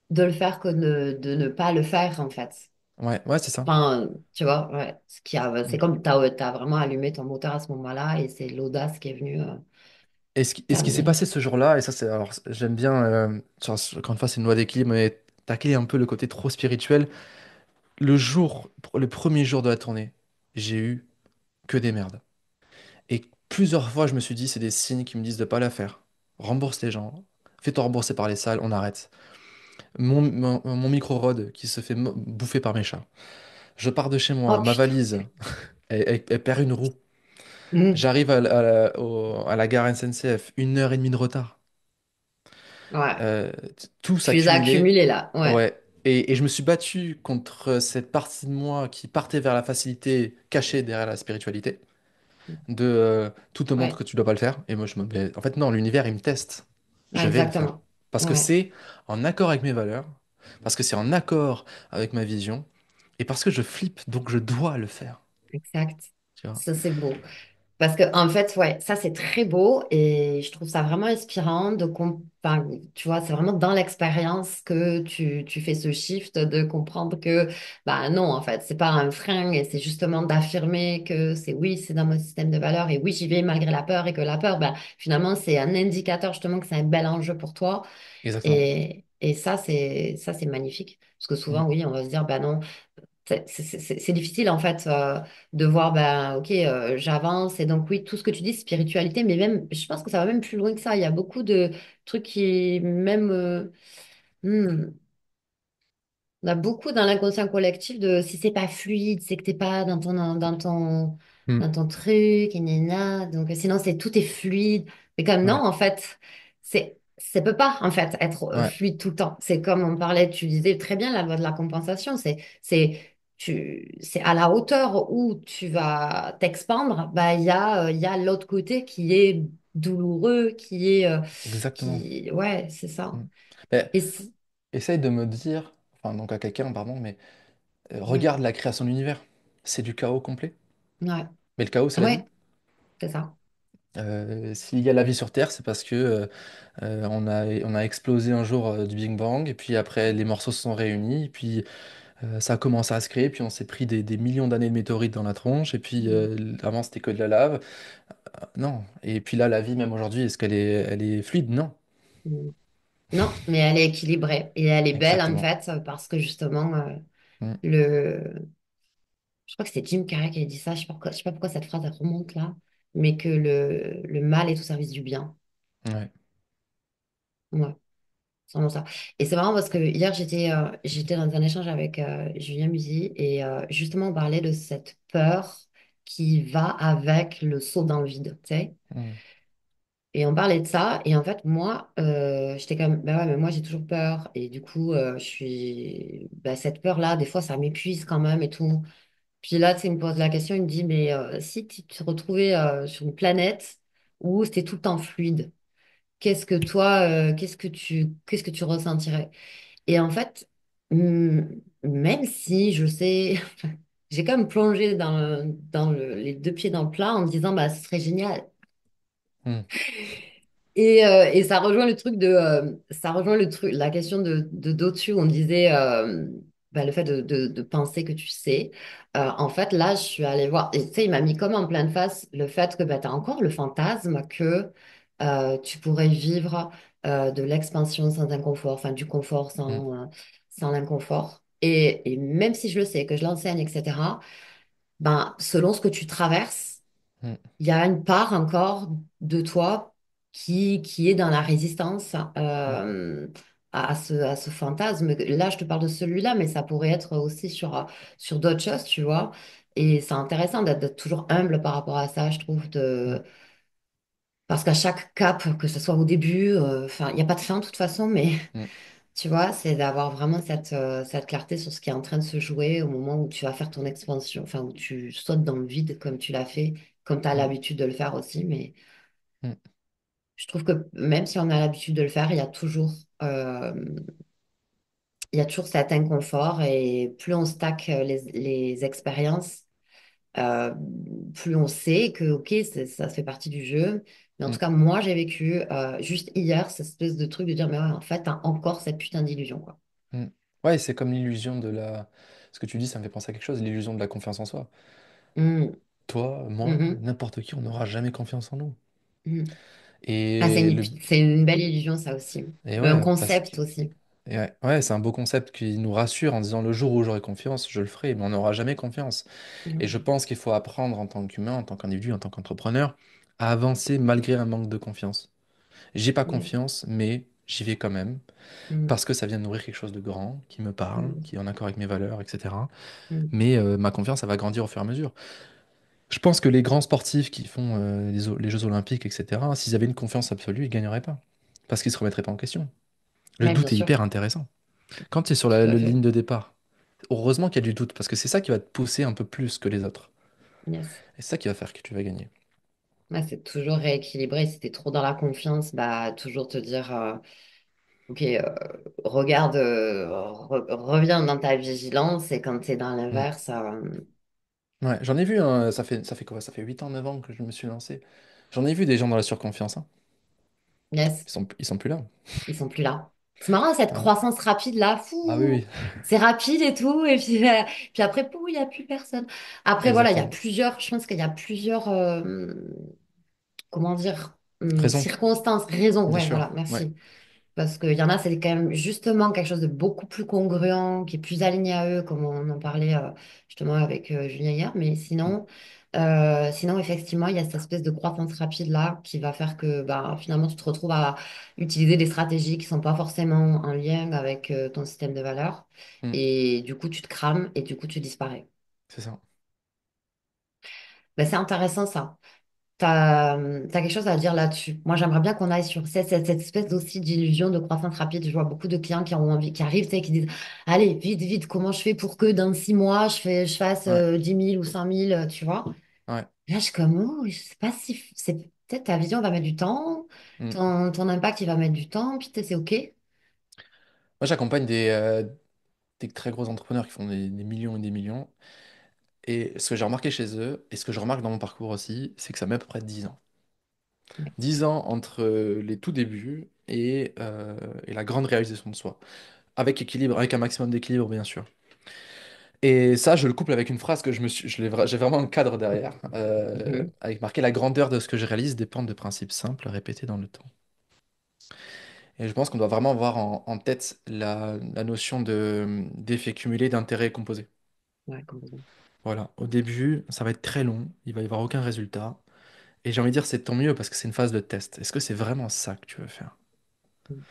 de le faire que de ne pas le faire, en fait. Ouais, ouais, c'est ça. Enfin, tu vois, ouais. C'est Mm. comme t'as vraiment allumé ton moteur à ce moment-là et c'est l'audace qui est venue Et ce qui s'est terminer. passé ce jour-là, et ça, c'est, alors, j'aime bien, encore une fois, c'est une loi d'équilibre, mais tacler un peu le côté trop spirituel. Le premier jour de la tournée, j'ai eu que des merdes. Et plusieurs fois, je me suis dit, c'est des signes qui me disent de pas la faire. Rembourse les gens. Fais-toi rembourser par les salles, on arrête. Mon micro-rod qui se fait bouffer par mes chats. Je pars de chez moi, Oh ma putain. valise, elle perd une roue. Mm. J'arrive à la gare SNCF, 1 heure et demie de retard. Ouais. Tout Tu les as s'accumulait. accumulés là. Ouais. Ouais. Et je me suis battu contre cette partie de moi qui partait vers la facilité cachée derrière la spiritualité. De tout te montre Ouais. que tu dois pas le faire. Et moi, en fait, non, l'univers, il me teste. Ouais, Je vais le faire. exactement. Parce que Ouais. c'est en accord avec mes valeurs, parce que c'est en accord avec ma vision, et parce que je flippe, donc je dois le faire. Exact. Tu vois? Ça, c'est beau. Parce que, en fait, ouais, ça, c'est très beau et je trouve ça vraiment inspirant enfin, tu vois, c'est vraiment dans l'expérience que tu fais ce shift de comprendre que, bah non, en fait, c'est pas un frein et c'est justement d'affirmer que c'est oui, c'est dans mon système de valeurs et oui, j'y vais malgré la peur et que la peur, bah, finalement, c'est un indicateur justement que c'est un bel enjeu pour toi Exactement. et ça, c'est magnifique. Parce que Mm. souvent, oui, on va se dire, bah non. C'est difficile en fait de voir, ben ok, j'avance et donc oui, tout ce que tu dis, spiritualité, mais même, je pense que ça va même plus loin que ça. Il y a beaucoup de trucs qui, même, hmm, on a beaucoup dans l'inconscient collectif de si c'est pas fluide, c'est que t'es pas Mm. dans ton truc, et nana. Donc sinon, tout est fluide. Mais comme non, Ouais. en fait, ça peut pas en fait être Ouais. fluide tout le temps. C'est comme on parlait, tu disais très bien la loi de la compensation. C'est à la hauteur où tu vas t'expandre, bah il y a l'autre côté qui est douloureux, Exactement. ouais, c'est ça. Mm. Mais Et essaye de me dire, enfin, donc à quelqu'un, pardon, mais mm, regarde la création de l'univers. C'est du chaos complet. ouais, Mais le chaos, c'est la vie. ouais, c'est ça. S'il y a la vie sur Terre, c'est parce que on a explosé un jour du Big Bang, et puis après les morceaux se sont réunis, et puis Ça a commencé à se créer, puis on s'est pris des millions d'années de météorites dans la tronche, et puis avant c'était que de la lave. Non. Et puis là, la vie, même aujourd'hui, est-ce elle est fluide? Non. Mm. Non, mais elle est équilibrée et elle est belle en Exactement. fait parce que justement, Mm, le... je crois que c'est Jim Carrey qui a dit ça, je sais pas pourquoi cette phrase elle remonte là, mais que le mal est au service du bien. ouais. Ouais, c'est vraiment ça. Et c'est marrant parce que hier j'étais dans un échange avec Julien Musi et justement on parlait de cette peur qui va avec le saut dans le vide, tu sais. Mm, Et on parlait de ça, et en fait, moi, j'étais comme, bah ouais, mais moi, j'ai toujours peur, et du coup, bah, cette peur-là, des fois, ça m'épuise quand même et tout. Puis là, tu sais, il me pose la question, il me dit, mais si tu te retrouvais sur une planète où c'était tout le temps fluide, qu'est-ce que tu ressentirais? Et en fait, même si je sais, j'ai quand même plongé les deux pieds dans le plat en me disant, bah, ce serait génial. mm, Et ça rejoint le truc ça rejoint le truc, la question de Dotu, où on disait bah, le fait de penser que tu sais. En fait, là, je suis allée voir, et tu sais, il m'a mis comme en pleine face le fait que bah, tu as encore le fantasme que tu pourrais vivre de l'expansion sans inconfort, enfin du confort mm, sans l'inconfort. Et même si je le sais, que je l'enseigne, etc., ben, selon ce que tu traverses, mm, il y a une part encore de toi qui est dans la résistance mm, à ce fantasme. Là, je te parle de celui-là, mais ça pourrait être aussi sur d'autres choses, tu vois. Et c'est intéressant d'être toujours humble par rapport à ça, je trouve, mm, parce qu'à chaque cap, que ce soit au début, enfin, il n'y a pas de fin de toute façon, mais mm, tu vois, c'est d'avoir vraiment cette clarté sur ce qui est en train de se jouer au moment où tu vas faire ton expansion, enfin, où tu sautes dans le vide comme tu l'as fait, comme tu as mm, l'habitude de le faire aussi. Mais mm, je trouve que même si on a l'habitude de le faire, il y a toujours cet inconfort et plus on stack les expériences, euh, plus on sait que, ok, ça fait partie du jeu. Mais en tout mm, cas, moi, j'ai vécu juste hier cette espèce de truc de dire, mais ouais, en fait, t'as encore cette putain d'illusion, quoi. mm. Ouais, c'est comme l'illusion de la... Ce que tu dis, ça me fait penser à quelque chose, l'illusion de la confiance en soi. Mm, Toi, moi, mhm, n'importe qui, on n'aura jamais confiance en nous. mhm. Ah, Et le... c'est une belle illusion, ça aussi. Et Un ouais, parce que... concept aussi. et ouais, ouais, c'est un beau concept qui nous rassure en disant le jour où j'aurai confiance, je le ferai, mais on n'aura jamais confiance. Et je Mm, pense qu'il faut apprendre en tant qu'humain, en tant qu'individu, en tant qu'entrepreneur, à avancer malgré un manque de confiance. J'ai pas yes. confiance, mais j'y vais quand même, Mm, parce que ça vient de nourrir quelque chose de grand, qui me parle, mm, qui est en accord avec mes valeurs, etc. mm, Mais ma confiance, elle va grandir au fur et à mesure. Je pense que les grands sportifs qui font les Jeux Olympiques, etc., s'ils avaient une confiance absolue, ils gagneraient pas. Parce qu'ils se remettraient pas en question. Le ouais, bien doute est sûr, hyper intéressant. Quand tu es sur tout à la fait. ligne de départ, heureusement qu'il y a du doute, parce que c'est ça qui va te pousser un peu plus que les autres. Yes. Et c'est ça qui va faire que tu vas gagner. Ouais, c'est toujours rééquilibré. Si t'es trop dans la confiance, bah toujours te dire, ok, regarde, reviens dans ta vigilance. Et quand t'es dans Mm. l'inverse, Ouais, j'en ai vu, hein, ça fait quoi? Ça fait 8 ans, 9 ans que je me suis lancé. J'en ai vu des gens dans la surconfiance, hein. yes, Ils sont plus là. ils sont plus là. C'est marrant cette Ouais. croissance rapide là, Ah oui, fou, oui, c'est rapide et tout. Et puis après, pou, il n'y a plus personne. Après, voilà, il y a exactement. plusieurs, je pense qu'il y a plusieurs, comment dire, Raison, circonstances, raisons. bien Ouais, sûr. voilà, Ouais. merci. Parce qu'il y en a, c'est quand même justement quelque chose de beaucoup plus congruent, qui est plus aligné à eux, comme on en parlait justement avec Julien hier. Mais Mm, sinon, effectivement, il y a cette espèce de croissance rapide là qui va faire que bah, finalement, tu te retrouves à utiliser des stratégies qui sont pas forcément en lien avec ton système de valeurs. mm, Et du coup, tu te crames et du coup, tu disparais. c'est ça. Ben, c'est intéressant ça. T'as quelque chose à dire là-dessus. Moi, j'aimerais bien qu'on aille sur cette espèce aussi d'illusion de croissance rapide. Je vois beaucoup de clients qui ont envie, qui arrivent, tu sais, qui disent, allez, vite, vite, comment je fais pour que dans 6 mois, je fasse Ouais, 10 000 ou 5 000, tu vois? ouais. Là, je suis comme, oh, je sais pas si, c'est peut-être ta vision va mettre du temps, Mm. ton impact, il va mettre du temps, puis tu sais, c'est OK. Moi, j'accompagne des très gros entrepreneurs qui font des millions et des millions. Et ce que j'ai remarqué chez eux, et ce que je remarque dans mon parcours aussi, c'est que ça met à peu près 10 ans. 10 ans entre les tout débuts et la grande réalisation de soi. Avec équilibre, avec un maximum d'équilibre, bien sûr. Et ça, je le couple avec une phrase que j'ai vraiment un cadre derrière, Mhm. avec marqué la grandeur de ce que je réalise dépend de principes simples répétés dans le temps. Et je pense qu'on doit vraiment avoir en tête la notion d'effet cumulé d'intérêt composé. Ouais, complètement. Voilà, au début, ça va être très long, il va y avoir aucun résultat. Et j'ai envie de dire, c'est tant mieux parce que c'est une phase de test. Est-ce que c'est vraiment ça que tu veux faire? Mhm.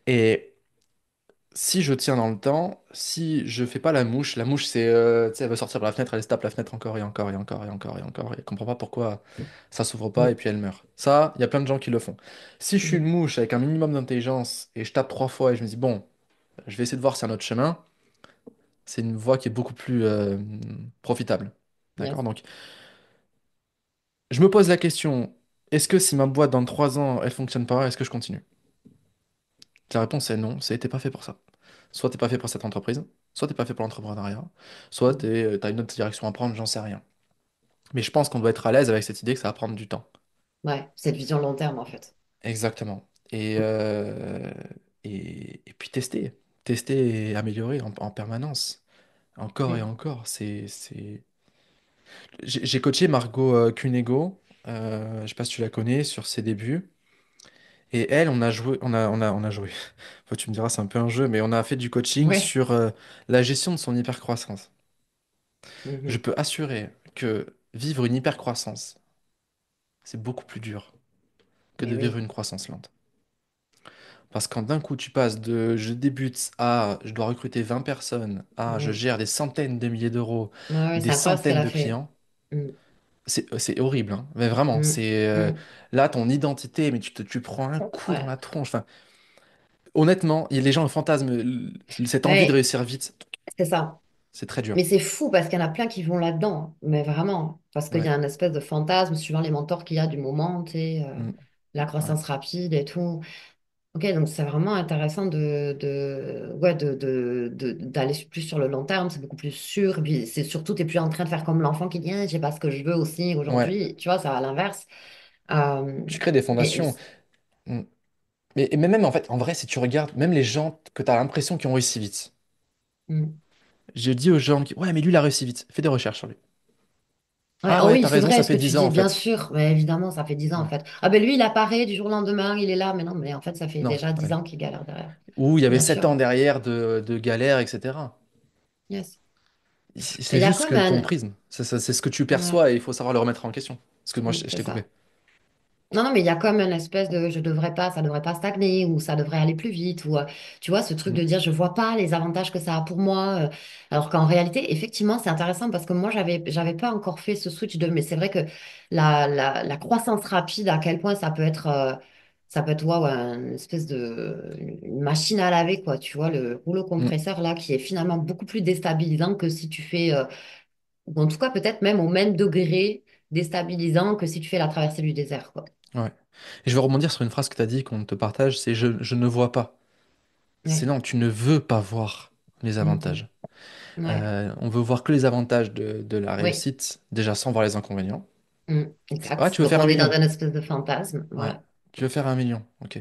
Et si je tiens dans le temps, si je fais pas la mouche, c'est, tu sais, elle veut sortir par la fenêtre, elle se tape la fenêtre encore et encore et encore et encore et encore, et elle comprend pas pourquoi ça s'ouvre pas et puis elle meurt. Ça, il y a plein de gens qui le font. Si je suis une Mhm. mouche avec un minimum d'intelligence et je tape 3 fois et je me dis, bon, je vais essayer de voir si y a un autre chemin, c'est une voie qui est beaucoup plus profitable. D'accord? Yes. Donc, je me pose la question, est-ce que si ma boîte dans 3 ans, elle fonctionne pas, est-ce que je continue? La réponse est non, t'es pas fait pour ça. Soit t'es pas fait pour cette entreprise, soit t'es pas fait pour l'entrepreneuriat, soit Mhm. t'as une autre direction à prendre, j'en sais rien. Mais je pense qu'on doit être à l'aise avec cette idée que ça va prendre du temps. Ouais, cette vision long terme, en fait. Exactement. Et puis tester. Tester et améliorer en permanence. Encore et Mhm. encore. J'ai coaché Margot Cunego, je sais pas si tu la connais, sur ses débuts. Et elle, on a joué, on a joué. Enfin, tu me diras, c'est un peu un jeu, mais on a fait du coaching Ouais. sur la gestion de son hypercroissance. Je Mhm. peux assurer que vivre une hypercroissance, c'est beaucoup plus dur que Mais de vivre oui. une croissance lente. Parce que quand d'un coup tu passes de je débute à je dois recruter 20 personnes à je Mhm. gère des centaines de milliers d'euros, Ouais, ouais, des c'est incroyable ce qu'elle centaines a de fait. clients, Mhm. c'est horrible, hein. Mais vraiment, Mhm. c'est Mhm. là ton identité, mais tu prends un coup dans Ouais. la tronche. Enfin, honnêtement, les gens fantasment cette envie de Ouais, réussir vite, c'est ça. c'est très dur. Mais c'est fou parce qu'il y en a plein qui vont là-dedans, mais vraiment, parce qu'il y Ouais. a un espèce de fantasme suivant les mentors qu'il y a du moment, tu sais, Mm. la Ouais. croissance rapide et tout. Ok, donc c'est vraiment intéressant ouais, d'aller plus sur le long terme, c'est beaucoup plus sûr, et puis c'est surtout, tu n'es plus en train de faire comme l'enfant qui dit, ah, j'ai pas ce que je veux aussi Ouais. aujourd'hui, tu vois, ça à l'inverse. Euh, Tu crées des et, fondations. Mm. Mais même en fait, en vrai, si tu regardes, même les gens que tu as l'impression qui ont réussi vite. mm. Je dis aux gens qui, ouais, mais lui, il a réussi vite. Fais des recherches sur lui. Ouais, Ah oh ouais, oui, t'as c'est raison, vrai ça ce que fait tu 10 ans dis, en bien fait. sûr, mais évidemment, ça fait 10 ans en Mm. fait. Ah ben lui, il apparaît du jour au lendemain, il est là, mais non, mais en fait, ça fait Non, déjà 10 ouais. ans qu'il galère derrière. Ou il y avait Bien 7 sûr, ans derrière de galère, etc. yes. Mais C'est il y a juste comme que ton un... prisme. C'est ce que tu Ouais, perçois et il faut savoir le remettre en question. Parce que moi, je c'est t'ai coupé. ça. Non, non, mais il y a comme une espèce de je devrais pas, ça devrait pas stagner ou ça devrait aller plus vite ou tu vois ce truc Mm, de dire je vois pas les avantages que ça a pour moi alors qu'en réalité effectivement c'est intéressant parce que moi j'avais pas encore fait ce switch de mais c'est vrai que la croissance rapide à quel point ça peut être waouh, une espèce de une machine à laver quoi tu vois le rouleau mm, compresseur là qui est finalement beaucoup plus déstabilisant que si tu fais ou en tout cas peut-être même au même degré déstabilisant que si tu fais la traversée du désert quoi. ouais. Et je veux rebondir sur une phrase que tu as dit qu'on te partage, c'est je ne vois pas. C'est Ouais. non, tu ne veux pas voir les Mhm. avantages. Ouais, On veut voir que les avantages de la oui, réussite, déjà sans voir les inconvénients. Ouais, exact. tu veux Donc faire un on est dans million. un espèce de fantasme. Ouais. Ouais, Tu veux faire un million. Ok.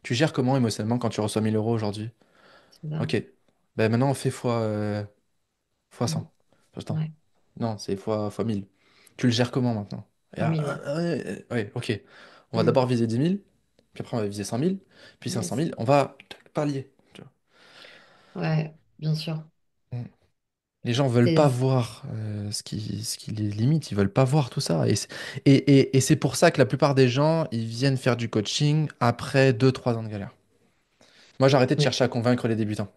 Tu gères comment émotionnellement quand tu reçois 1000 € aujourd'hui? c'est ça. Ok. Ben maintenant, on fait fois Mm. 100. Attends. Ouais, Non, c'est fois 1000. Tu le gères comment maintenant? fois 1000, ouais. Ouais, ok. On va Mm. d'abord viser 10 000, puis après on va viser 100 000, puis 500 Yes. 000. On va palier. Tu vois. Ouais, bien sûr. Mm. Les gens veulent pas C'est... voir ce qui les limite, ils veulent pas voir tout ça. Et c'est pour ça que la plupart des gens, ils viennent faire du coaching après 2 3 ans de galère. Moi, j'ai arrêté de Oui. chercher à convaincre les débutants,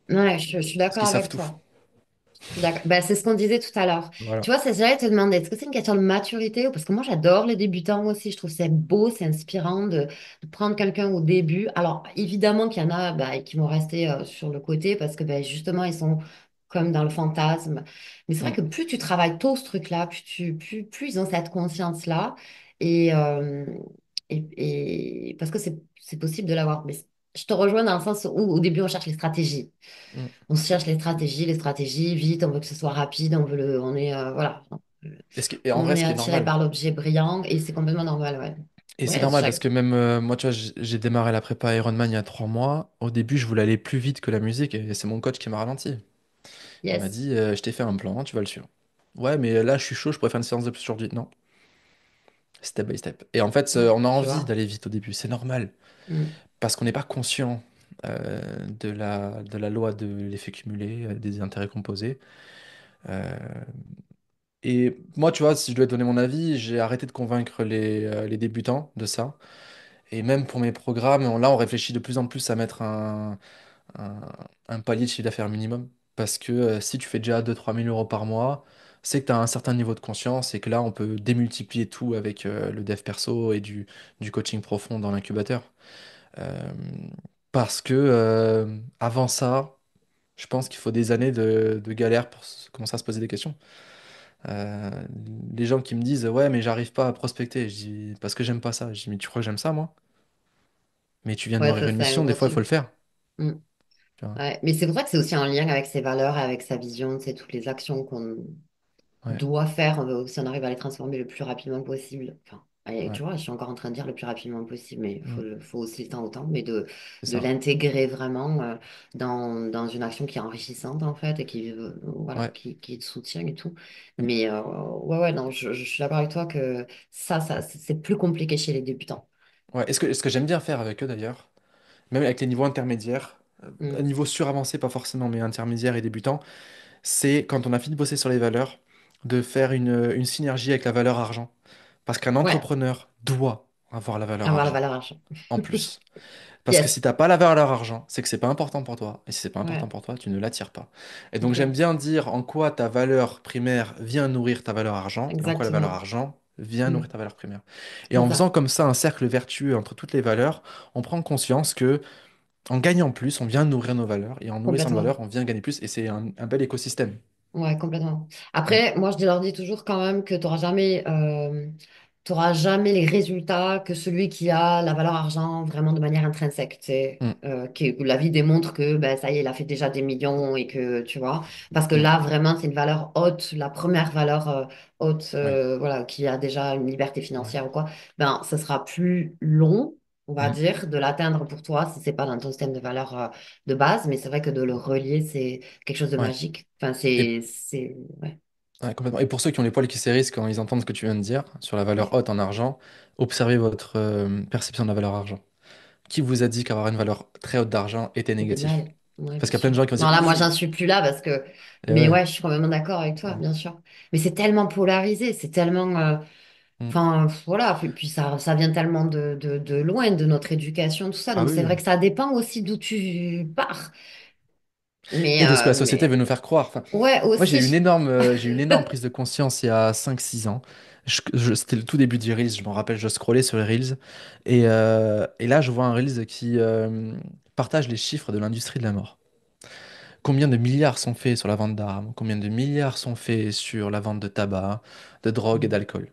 Ouais, je suis parce d'accord qu'ils savent avec tout. toi. Je suis d'accord. Bah, c'est ce qu'on disait tout à l'heure. Voilà. Tu vois, j'allais te demander, est-ce que c'est une question de maturité ou parce que moi, j'adore les débutants aussi. Je trouve que c'est beau, c'est inspirant de prendre quelqu'un au début. Alors, évidemment qu'il y en a bah, qui vont rester sur le côté parce que bah, justement, ils sont comme dans le fantasme. Mais c'est vrai Mm, que plus tu travailles tôt ce truc-là, plus ils ont cette conscience-là. Et, parce que c'est possible de l'avoir. Mais je te rejoins dans le sens où au début, on cherche les stratégies. mm. On se cherche les stratégies, vite, on veut que ce soit rapide, on est, voilà, Et en on vrai, ce est qui est attiré normal. par l'objet brillant et c'est complètement normal, ouais. Et c'est Ouais, normal parce que même moi, tu vois, j'ai démarré la prépa Ironman il y a 3 mois. Au début, je voulais aller plus vite que la musique et c'est mon coach qui m'a ralenti. Il m'a Yes. dit, je t'ai fait un plan, tu vas le suivre. Ouais, mais là, je suis chaud, je pourrais faire une séance de plus aujourd'hui. Non, step by step. Et en fait, Ouais, on a tu envie vois. d'aller vite au début, c'est normal, Mm. parce qu'on n'est pas conscient de la loi de l'effet cumulé, des intérêts composés. Euh, et moi, tu vois, si je dois te donner mon avis, j'ai arrêté de convaincre les débutants de ça. Et même pour mes programmes, là, on réfléchit de plus en plus à mettre un, un palier de chiffre d'affaires minimum. Parce que si tu fais déjà 2 3 000 euros par mois, c'est que tu as un certain niveau de conscience et que là, on peut démultiplier tout avec le dev perso et du coaching profond dans l'incubateur. Euh, parce que avant ça, je pense qu'il faut des années de galère pour commencer à se poser des questions. Euh, les gens qui me disent, ouais, mais j'arrive pas à prospecter, je dis, parce que j'aime pas ça. Je dis, mais tu crois que j'aime ça, moi? Mais tu viens de Ouais, nourrir ça, une c'est un mission, des gros fois, il faut le truc. faire. Mm. Tu vois. Ouais. Mais c'est vrai que c'est aussi en lien avec ses valeurs et avec sa vision, c'est toutes les actions qu'on Ouais, doit faire si on arrive à les transformer le plus rapidement possible. Enfin, allez, ouais. tu vois, je suis encore en train de dire le plus rapidement possible, mais il Mm. faut aussi le temps au temps, mais C'est de ça. l'intégrer vraiment dans une action qui est enrichissante, en fait, et voilà, Ouais. qui te soutient et tout. Mm. Mais ouais, ouais, non, je suis d'accord avec toi que c'est plus compliqué chez les débutants. Ouais. Ce que j'aime bien faire avec eux d'ailleurs, même avec les niveaux intermédiaires, un Mm. niveau suravancé, pas forcément, mais intermédiaire et débutant, c'est quand on a fini de bosser sur les valeurs, de faire une synergie avec la valeur argent. Parce qu'un Ouais, entrepreneur doit avoir la valeur avoir la argent, valeur achat. en plus. Parce que Yes. si t'as pas la valeur argent, c'est que c'est pas important pour toi. Et si c'est pas important Ouais, pour toi, tu ne l'attires pas. Et donc j'aime ok. bien dire en quoi ta valeur primaire vient nourrir ta valeur argent, et en quoi la valeur Exactement. argent vient nourrir Mm. ta valeur primaire. Et C'est en faisant ça. comme ça un cercle vertueux entre toutes les valeurs, on prend conscience que en gagnant plus, on vient nourrir nos valeurs, et en nourrissant nos Complètement. valeurs, on vient gagner plus, et c'est un bel écosystème. Ouais, complètement. Mm, Après, moi, je leur dis toujours quand même que t'auras jamais les résultats que celui qui a la valeur argent vraiment de manière intrinsèque. mm, Que la vie démontre que ben, ça y est, il a fait déjà des millions et que, tu vois, parce que mm, là, vraiment, c'est une valeur haute, la première valeur haute, ouais, voilà, qui a déjà une liberté ouais, financière ou quoi, ben, ce sera plus long. On va mm, dire, de l'atteindre pour toi si c'est pas dans ton système de valeurs de base, mais c'est vrai que de le relier, c'est quelque chose de ouais. magique. Enfin, Et, ouais, ouais, complètement. Et pour ceux qui ont les poils qui s'hérissent quand ils entendent ce que tu viens de dire sur la valeur ouais. haute en argent, observez votre perception de la valeur argent. Qui vous a dit qu'avoir une valeur très haute d'argent était C'était négatif? mal. Ouais, Parce bien qu'il y a plein de sûr. gens qui vont se Non, dire là, moi, j'en oui. suis plus là parce que. Et Mais ouais. ouais, je suis complètement d'accord avec toi, Ouais. bien sûr. Mais c'est tellement polarisé, c'est tellement. Mm. Enfin, voilà. Puis ça vient tellement de loin, de notre éducation, tout ça. Ah Donc, c'est oui, vrai oui. que ça dépend aussi d'où tu pars. Et de ce que la société veut Mais nous faire croire. Enfin, ouais, moi, aussi. j'ai eu une énorme prise de conscience il y a 5 6 ans. C'était le tout début du Reels, je m'en rappelle, je scrollais sur les Reels. Et là, je vois un Reels qui partage les chiffres de l'industrie de la mort. Combien de milliards sont faits sur la vente d'armes? Combien de milliards sont faits sur la vente de tabac, de drogue et Mm. d'alcool?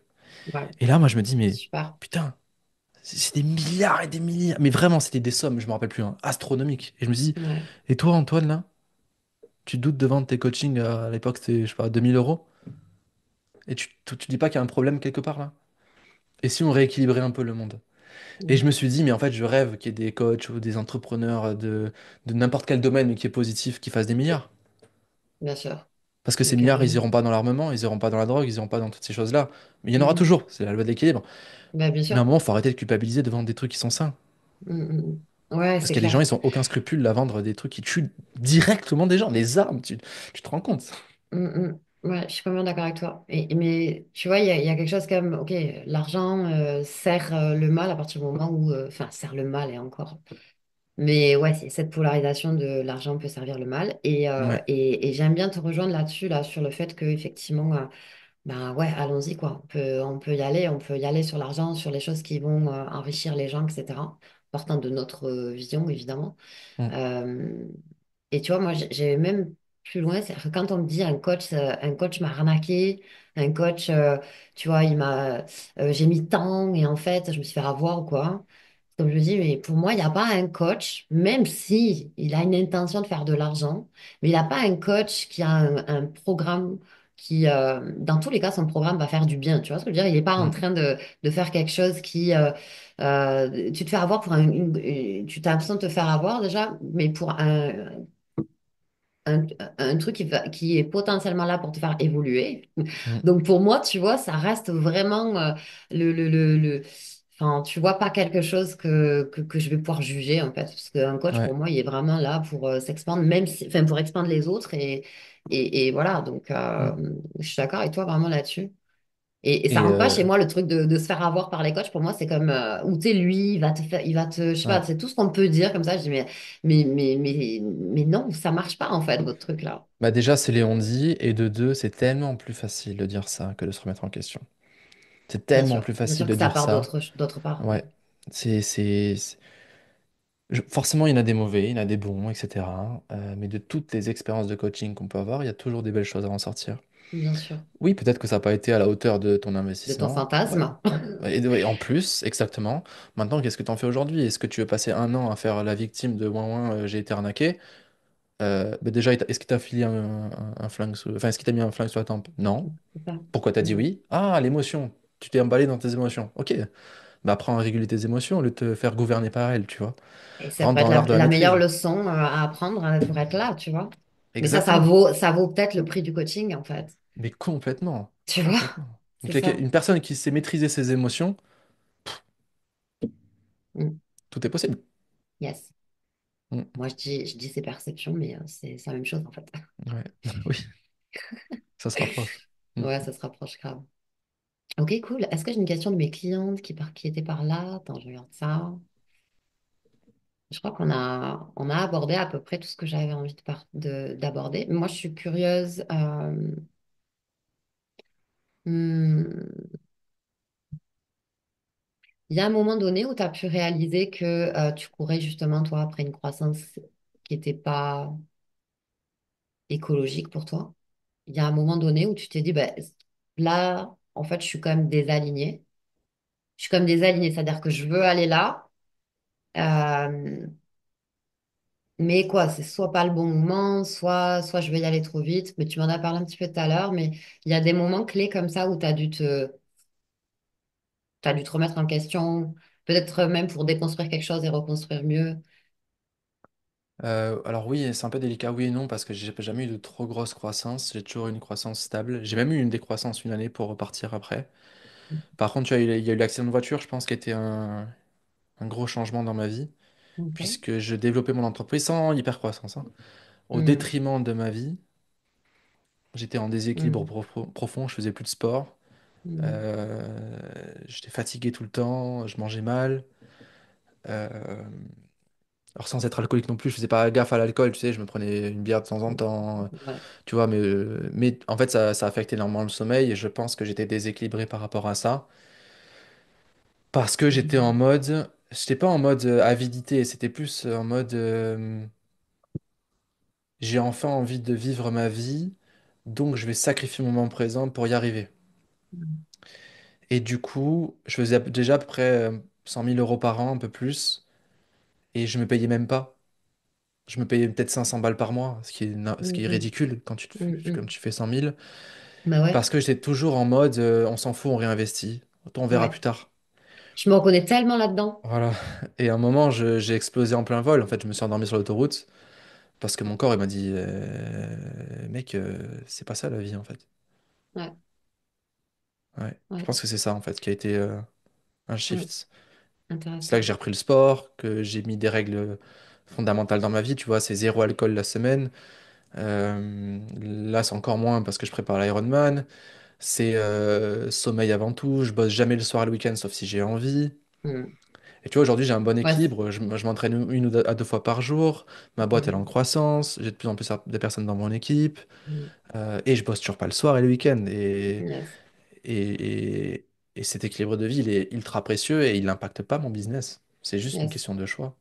Ouais, Et là, moi, je me dis, mais super. putain, c'est des milliards et des milliards. Mais vraiment, c'était des sommes, je me rappelle plus, hein, astronomiques. Et je me dis, Ouais. et toi, Antoine, là, tu doutes de vendre tes coachings à l'époque, c'était, je sais pas, 2 000 euros? Et tu dis pas qu'il y a un problème quelque part là? Et si on rééquilibrait un peu le monde? Et je Mm. me suis dit, mais en fait, je rêve qu'il y ait des coachs ou des entrepreneurs de n'importe quel domaine, mais qui est positif, qui fassent des milliards. Bien sûr. Parce que Mais ces milliards, ils carrément. iront pas dans l'armement, ils iront pas dans la drogue, ils iront pas dans toutes ces choses-là. Mais il y en aura Mhm. toujours, c'est la loi de l'équilibre. Ben, bien Mais à un sûr. moment, faut arrêter de culpabiliser de vendre des trucs qui sont sains. Mm, mm, mm. Ouais, Parce c'est qu'il y a des gens, clair. ils ont aucun scrupule à vendre des trucs qui tuent directement des gens, les armes, tu te rends compte? Mm, mm. Ouais, je suis complètement d'accord avec toi. Mais tu vois, il y a quelque chose comme, ok, l'argent sert le mal à partir du moment où, enfin, sert le mal et encore. Mais ouais, c'est cette polarisation de l'argent peut servir le mal. Ouais. Et j'aime bien te rejoindre là-dessus, là, sur le fait que effectivement, ben ouais, allons-y, quoi. On peut y aller sur l'argent, sur les choses qui vont enrichir les gens, etc. Partant de notre vision, évidemment. Mm. Euh, et tu vois, moi, j'ai même plus loin, c'est que quand on me dit un coach m'a arnaqué, un coach, tu vois, j'ai mis tant et en fait, je me suis fait avoir ou quoi. Comme je me dis, mais pour moi, il n'y a pas un coach, même si il a une intention de faire de l'argent, mais il n'a pas un coach qui a un programme qui, dans tous les cas, son programme va faire du bien. Tu vois ce que je veux dire? Il n'est pas en Mm. train de faire quelque chose qui, tu te fais avoir pour tu t'as l'impression de te faire avoir déjà, mais pour un, un truc qui est potentiellement là pour te faire évoluer. Mm. Donc pour moi, tu vois, ça reste vraiment enfin, tu vois, pas quelque chose que je vais pouvoir juger en fait. Parce qu'un coach, pour Ouais. moi, il est vraiment là pour s'expandre, même si, enfin, pour expandre les autres et voilà. Donc Mm. je suis d'accord avec toi vraiment là-dessus. Et ça Et rentre pas chez moi le truc de se faire avoir par les coachs. Pour moi, c'est comme où tu lui, il va te faire, il va te, je sais pas, ouais. c'est tout ce qu'on peut dire comme ça. Je dis mais non, ça marche pas en fait votre truc là. Bah déjà, c'est Léon dit, et de deux, c'est tellement plus facile de dire ça que de se remettre en question. C'est tellement plus Bien facile sûr de que ça dire part ça. d'autre part. Ouais. C'est- Forcément, il y en a des mauvais, il y en a des bons, etc. Mais de toutes les expériences de coaching qu'on peut avoir, il y a toujours des belles choses à en sortir. Bien sûr. Oui, peut-être que ça n'a pas été à la hauteur de ton De ton investissement. Ouais. fantasme. Et en plus, exactement. Maintenant, qu'est-ce que tu en fais aujourd'hui? Est-ce que tu veux passer un an à faire la victime de ouin ouin, j'ai été arnaqué? Bah déjà, est-ce qu'il t'a filé un flingue Enfin, est-ce qu'il t'a mis un flingue sur la tempe? Non. C'est ça. Pourquoi t'as dit Mm. oui? Ah, l'émotion. Tu t'es emballé dans tes émotions. Ok. Bah apprends à réguler tes émotions au lieu de te faire gouverner par elles, tu vois. Et ça Rentre pourrait être dans l'art de la la meilleure maîtrise. leçon à apprendre pour être là, tu vois. Mais Exactement. ça vaut peut-être le prix du coaching en fait. Mais complètement. Tu vois? Complètement. C'est ça. Une personne qui sait maîtriser ses émotions, Mm. tout est possible. Yes. Mm. Moi, je dis ses perceptions, mais c'est la même chose en fait. Ouais. Oui, ça se rapproche. Mm. Ouais, ça se rapproche grave. Ok, cool. Est-ce que j'ai une question de mes clientes qui étaient par là? Attends, je regarde ça. Je crois on a abordé à peu près tout ce que j'avais envie d'aborder. Moi, je suis curieuse. Hmm, il y a un moment donné où tu as pu réaliser que tu courais justement, toi, après une croissance qui n'était pas écologique pour toi. Il y a un moment donné où tu t'es dit, ben, là, en fait, je suis quand même désalignée. Je suis comme désalignée, c'est-à-dire que je veux aller là. euh, Mais quoi, c'est soit pas le bon moment, soit je vais y aller trop vite. Mais tu m'en as parlé un petit peu tout à l'heure, mais il y a des moments clés comme ça où t'as dû te remettre en question, peut-être même pour déconstruire quelque chose et reconstruire mieux. Alors oui, c'est un peu délicat, oui et non, parce que j'ai jamais eu de trop grosse croissance. J'ai toujours eu une croissance stable. J'ai même eu une décroissance une année pour repartir après. Par contre, il y a eu l'accident de voiture, je pense, qui était un gros changement dans ma vie, Ok. puisque je développais mon entreprise sans hypercroissance, hein, au Hmm, détriment de ma vie. J'étais en déséquilibre hmm, profond, je faisais plus de sport. hmm, Euh, J'étais fatigué tout le temps, je mangeais mal. Euh, alors sans être alcoolique non plus, je faisais pas gaffe à l'alcool, tu sais, je me prenais une bière de temps en temps, ouais. tu vois, mais en fait ça affectait énormément le sommeil et je pense que j'étais déséquilibré par rapport à ça. Parce que Hmm, j'étais pas en mode avidité, c'était plus en mode j'ai enfin envie de vivre ma vie, donc je vais sacrifier mon moment présent pour y arriver. Et du coup, je faisais déjà à peu près 100 000 euros par an, un peu plus, et je me payais même pas. Je me payais peut-être 500 balles par mois, ce qui est hmm, ridicule quand hmm, hmm. comme tu fais 100 000. Bah ouais, Parce que j'étais toujours en mode on s'en fout, on réinvestit. On verra ouais. plus tard. Je me reconnais tellement là-dedans. Voilà. Et à un moment, j'ai explosé en plein vol. En fait, je me suis endormi sur l'autoroute parce que mon corps, il m'a dit mec, c'est pas ça la vie, en fait. Ouais, Ouais. Je ouais, pense que c'est ça, en fait, qui a été un ouais. shift. C'est là que Intéressant. j'ai repris le sport, que j'ai mis des règles fondamentales dans ma vie. Tu vois, c'est zéro alcool la semaine. Là, c'est encore moins parce que je prépare l'Ironman. C'est sommeil avant tout. Je bosse jamais le soir et le week-end, sauf si j'ai envie. Hmm. Et tu vois, aujourd'hui, j'ai un bon Ouais, équilibre. Je m'entraîne une ou deux, à deux fois par jour. Ma boîte, elle est en hmm, croissance. J'ai de plus en plus de personnes dans mon équipe. hmm. Et je bosse toujours pas le soir et le week-end. Yes, Et, et, et cet équilibre de vie, il est ultra précieux et il n'impacte pas mon business. C'est juste une yes. question de choix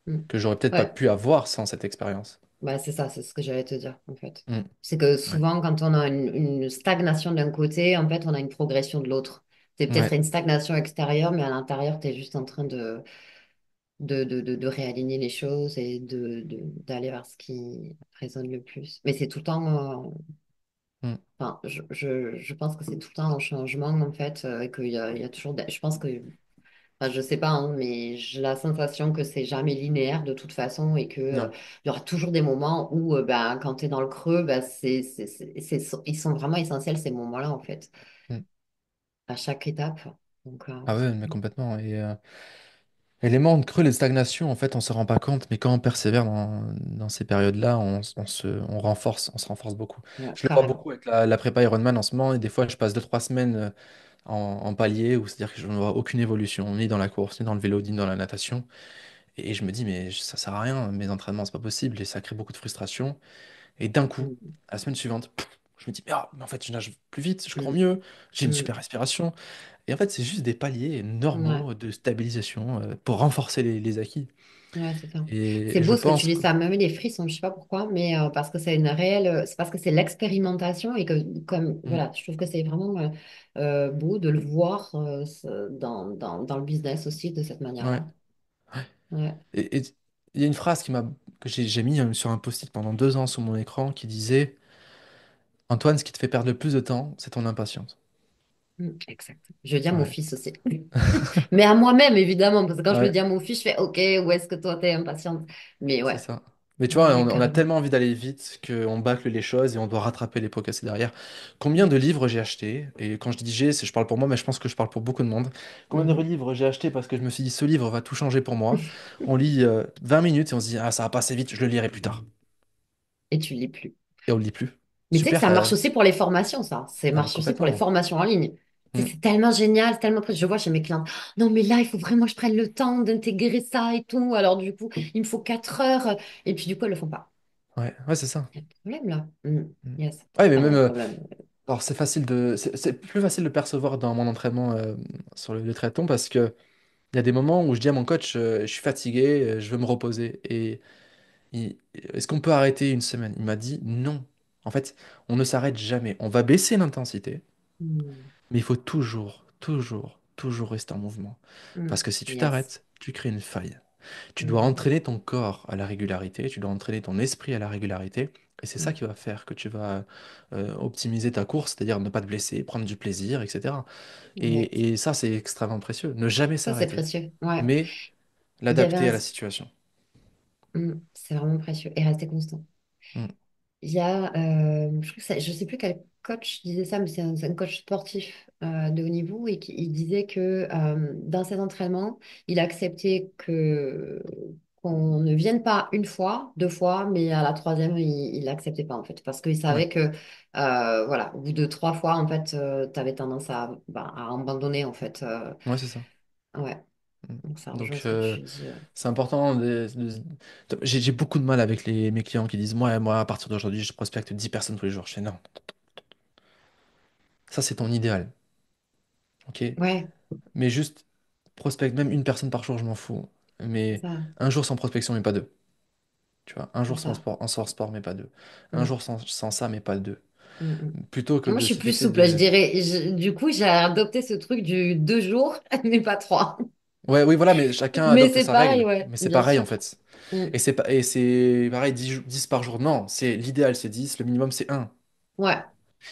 Hmm. que j'aurais peut-être pas Ouais. pu avoir sans cette expérience. Bah, c'est ça, c'est ce que j'allais te dire, en fait. Mm. C'est que Ouais. souvent, quand on a une stagnation d'un côté, en fait, on a une progression de l'autre. C'est peut-être Ouais. une stagnation extérieure, mais à l'intérieur, tu es juste en train de réaligner les choses et d'aller vers ce qui résonne le plus. Mais c'est tout le temps, Mm. enfin, je pense que c'est tout le temps en changement, en fait, et qu'il y a toujours, je pense que Enfin, je sais pas, hein, mais j'ai la sensation que c'est jamais linéaire de toute façon et que, Non. il y aura toujours des moments où, ben, quand tu es dans le creux, ben, ils sont vraiment essentiels ces moments-là, en fait, Mm. à chaque étape. Donc, Ah ouais, mais complètement. Et les moments de creux, les stagnations, en fait, on se rend pas compte, mais quand on persévère dans ces périodes-là, on se renforce beaucoup. ouais, Je le vois carrément. beaucoup avec la prépa Ironman en ce moment, et des fois, je passe 2, 3 semaines en palier, où c'est-à-dire que je ne vois aucune évolution, ni dans la course, ni dans le vélo, ni dans la natation. Et je me dis, mais ça sert à rien, mes entraînements, c'est pas possible, et ça crée beaucoup de frustration. Et d'un coup, Mm, la semaine suivante, je me dis, mais en fait, je nage plus vite, je cours mm, mieux, j'ai une mm. super respiration. Et en fait, c'est juste des paliers Ouais, normaux de stabilisation pour renforcer les acquis. ouais, c'est ça. C'est Et je beau ce que tu pense dis, que... ça me met des frissons, je sais pas pourquoi, mais parce que c'est une réelle, c'est parce que c'est l'expérimentation et que, comme, Mm, voilà, je trouve que c'est vraiment beau de le voir dans le business aussi de cette ouais. manière-là. Ouais. Et il y a une phrase que j'ai mis sur un post-it pendant 2 ans sur mon écran qui disait, Antoine, ce qui te fait perdre le plus de temps, c'est ton impatience. Exact. Je le dis à mon Ouais. fils aussi. Mais à moi-même, évidemment, parce que quand je le Ouais. dis à mon fils, je fais OK, où est-ce que toi t'es impatiente? Mais C'est ouais, ça. Mais tu vois, ouais, on a carrément. tellement envie d'aller vite qu'on bâcle les choses et on doit rattraper les pots cassés derrière. Combien de Mm. livres j'ai acheté? Et quand je dis j'ai, je parle pour moi, mais je pense que je parle pour beaucoup de monde. Combien de Mhm. livres j'ai acheté parce que je me suis dit ce livre va tout changer pour moi. On lit 20 minutes et on se dit ah ça va passer vite, je le lirai plus tard. Et tu ne lis plus. Et on le lit plus. Mais tu sais que Super, ça marche aussi pour les formations, ça. Ça ah mais marche aussi pour les complètement. formations en ligne. Tu sais, Mm. c'est tellement génial, c'est tellement précieux. Je vois chez mes clients, non, mais là, il faut vraiment que je prenne le temps d'intégrer ça et tout. Alors, du coup, il me faut 4 heures. Et puis, du coup, elles le font pas. Ouais, ouais, c'est ça. Il y a un problème, là. Mm. Yes. Ouais, mais Enfin, même, un problème. alors c'est plus facile de percevoir dans mon entraînement sur le triathlon parce que il y a des moments où je dis à mon coach, je suis fatigué, je veux me reposer. Et est-ce qu'on peut arrêter une semaine? Il m'a dit non. En fait, on ne s'arrête jamais. On va baisser l'intensité, Mm. mais il faut toujours, toujours, toujours rester en mouvement. Mm. Parce que si tu Yes. t'arrêtes, tu crées une faille. Tu dois Mm. entraîner ton corps à la régularité, tu dois entraîner ton esprit à la régularité. Et c'est ça Mm. qui va faire que tu vas optimiser ta course, c'est-à-dire ne pas te blesser, prendre du plaisir, etc. Yes. Et ça, c'est extrêmement précieux. Ne jamais Ça, c'est s'arrêter, précieux. Ouais. mais Il y avait l'adapter un... à la situation. C'est vraiment précieux. Et rester constant. Mm. Il y a, je crois que je sais plus quel coach disait ça, mais c'est un coach sportif de haut niveau et qui il disait que dans ses entraînements, il acceptait que qu'on ne vienne pas une fois, 2 fois, mais à la troisième, il l'acceptait pas en fait, parce qu'il Ouais, savait que voilà, au bout de 3 fois, en fait, tu avais tendance à abandonner en fait. ouais, c'est ça. Ouais, Mm. donc ça rejoint Donc, ce que tu dis. c'est important j'ai beaucoup de mal avec mes clients qui disent, moi, à partir d'aujourd'hui, je prospecte 10 personnes tous les jours. Je fais non. Ça, c'est ton idéal. OK? Ouais, Mais juste, prospecte même une personne par jour, je m'en fous. Mais ça, un jour sans prospection, mais pas deux. Tu vois? Un c'est jour sans ça. sport, sans sport, mais pas deux. Un Mm, jour sans ça, mais pas deux. mm, mm. Plutôt que Moi, je de suis se plus fixer souple, je des... dirais. Du coup, j'ai adopté ce truc du 2 jours, mais pas 3. Ouais, oui, voilà, mais chacun Mais adopte c'est sa pareil, règle. ouais, Mais c'est bien pareil, en sûr. fait. Mm. Et c'est pareil, 10 par jour. Non, c'est l'idéal, c'est 10. Le minimum, c'est un. Ouais.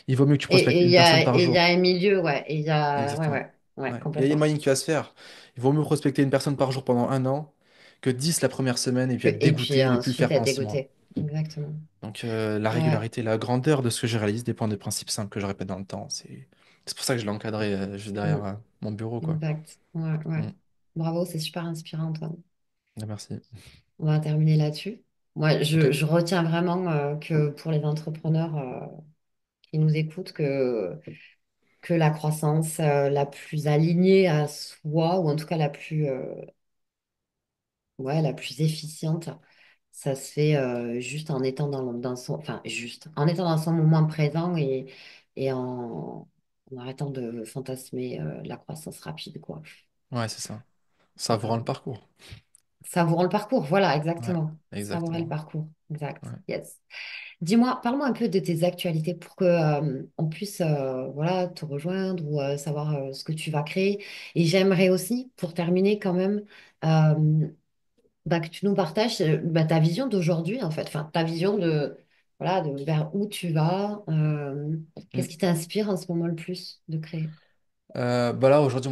Il vaut mieux que tu Et prospectes et il une y personne a, par et il y a jour. un milieu, ouais. Et il y a, ouais, Exactement. ouais, ouais, Ouais. Il y a une complètement. moyenne qui va se faire. Il vaut mieux prospecter une personne par jour pendant 1 an que 10 la première semaine et puis être Et puis dégoûté de ne plus le faire ensuite, être pendant 6 mois. dégoûté. Exactement. Donc la Ouais. régularité, la grandeur de ce que je réalise dépend des principes simples que je répète dans le temps. C'est pour ça que je l'ai encadré juste derrière Mm. mon bureau, quoi. Exact. Ouais, ouais. Mm. Bravo, c'est super inspirant, Antoine. Ah, merci. On va terminer là-dessus. Moi, Ok. je retiens vraiment que pour les entrepreneurs qui nous écoutent, que la croissance la plus alignée à soi, ou en tout cas ouais, la plus efficiente, ça se fait juste en étant dans son, enfin juste, en étant dans son moment présent et en arrêtant de fantasmer la croissance rapide, quoi. Ouais, c'est ça. Savourant le Euh, parcours. Savourant le parcours, voilà, Ouais, exactement. Savourer le exactement. parcours, exact. Ouais. Yes. Dis-moi, parle-moi un peu de tes actualités pour que on puisse voilà, te rejoindre ou savoir ce que tu vas créer. Et j'aimerais aussi, pour terminer quand même, euh, bah, que tu nous partages bah, ta vision d'aujourd'hui, en fait. Enfin, ta vision de, voilà, de vers où tu vas. Qu'est-ce Mm. qui t'inspire en ce moment le plus de créer? Bah là, aujourd'hui,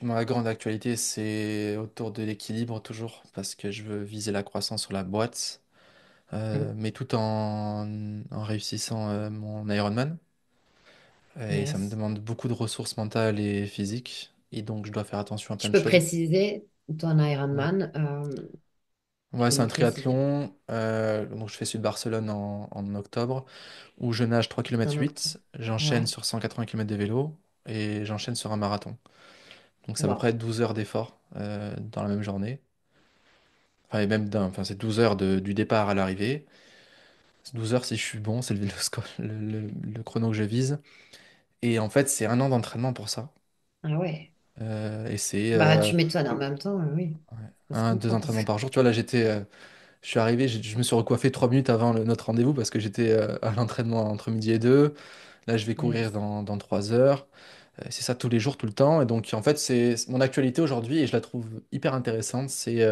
ma grande actualité, c'est autour de l'équilibre toujours, parce que je veux viser la croissance sur la boîte, Mm. mais tout en réussissant mon Ironman. Et ça me Yes. demande beaucoup de ressources mentales et physiques, et donc je dois faire attention à Tu plein de peux choses. préciser ton Ouais, Ironman, tu ouais, peux c'est un nous préciser. triathlon, donc je fais celui de Barcelone en octobre, où je nage 3 C'est km en octobre. 8, j'enchaîne Ouais. sur 180 km de vélo, et j'enchaîne sur un marathon. Donc c'est à peu Waouh. près 12 heures d'effort dans la même journée. Enfin, et même enfin, c'est 12 heures du départ à l'arrivée. C'est 12 heures si je suis bon, c'est le chrono que je vise. Et en fait, c'est un an d'entraînement pour ça. Ah ouais. Et c'est Bah, tu m'étonnes en même temps, oui. ouais, Ça se un, deux comprend. entraînements par jour. Tu vois, là, je suis arrivé, je me suis recoiffé 3 minutes avant notre rendez-vous parce que j'étais à l'entraînement entre midi et deux. Là, je vais courir Yes. dans 3 heures. C'est ça tous les jours, tout le temps. Et donc, en fait, c'est mon actualité aujourd'hui et je la trouve hyper intéressante. C'est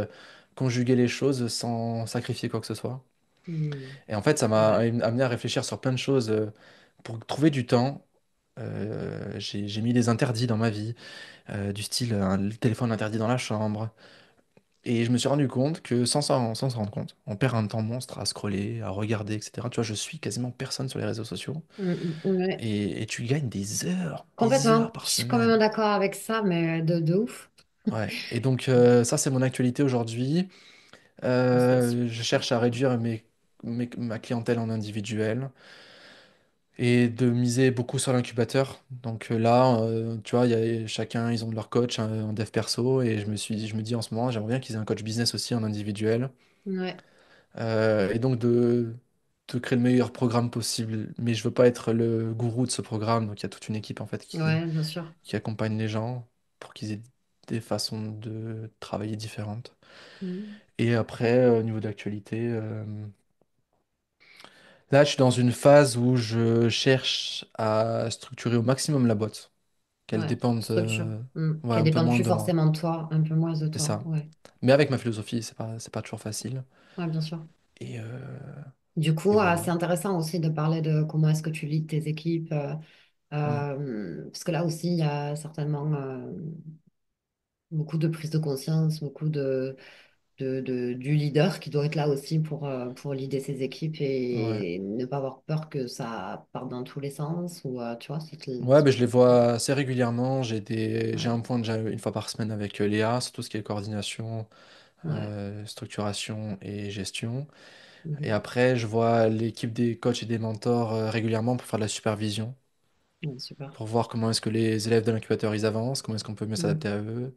conjuguer les choses sans sacrifier quoi que ce soit. Hmm. Et en fait, ça m'a Ouais. amené à réfléchir sur plein de choses. Pour trouver du temps, j'ai mis des interdits dans ma vie, du style le téléphone interdit dans la chambre. Et je me suis rendu compte que sans s'en rendre compte, on perd un temps monstre à scroller, à regarder, etc. Tu vois, je suis quasiment personne sur les réseaux sociaux. Ouais. Et tu gagnes des heures Complètement. par Je suis semaine. complètement d'accord avec ça, mais de ouf. Ouais. Et donc, ça, c'est mon actualité aujourd'hui. C'est Je super. cherche à réduire ma clientèle en individuel et de miser beaucoup sur l'incubateur. Donc là, tu vois, chacun, ils ont leur coach en dev perso et je me dis en ce moment, j'aimerais bien qu'ils aient un coach business aussi en individuel. Ouais. Et donc de créer le meilleur programme possible. Mais je veux pas être le gourou de ce programme. Donc il y a toute une équipe en fait Ouais, bien sûr. qui accompagne les gens pour qu'ils aient des façons de travailler différentes. Mm. Et après, au niveau de l'actualité, là, je suis dans une phase où je cherche à structurer au maximum la boîte, qu'elle Ouais. dépende Structure. ouais, Qu'elle un peu dépend moins plus de moi. forcément de toi, un peu moins de C'est toi. ça. Ouais. Mais avec ma philosophie, c'est pas toujours facile. Ouais, bien sûr. Et, Du et coup, voilà. c'est intéressant aussi de parler de comment est-ce que tu leads tes équipes. Mm. Parce que là aussi, il y a certainement beaucoup de prise de conscience, beaucoup du leader qui doit être là aussi pour leader ses équipes Ouais. et ne pas avoir peur que ça parte dans tous les sens. Ou, tu vois, Ouais, ben je les vois assez régulièrement. J'ai ouais, un point déjà une fois par semaine avec Léa sur tout ce qui est coordination, ouais. structuration et gestion. Et Mhm. après, je vois l'équipe des coachs et des mentors régulièrement pour faire de la supervision, Ouais, super. pour voir comment est-ce que les élèves de l'incubateur ils avancent, comment est-ce qu'on peut mieux s'adapter Mm. à eux.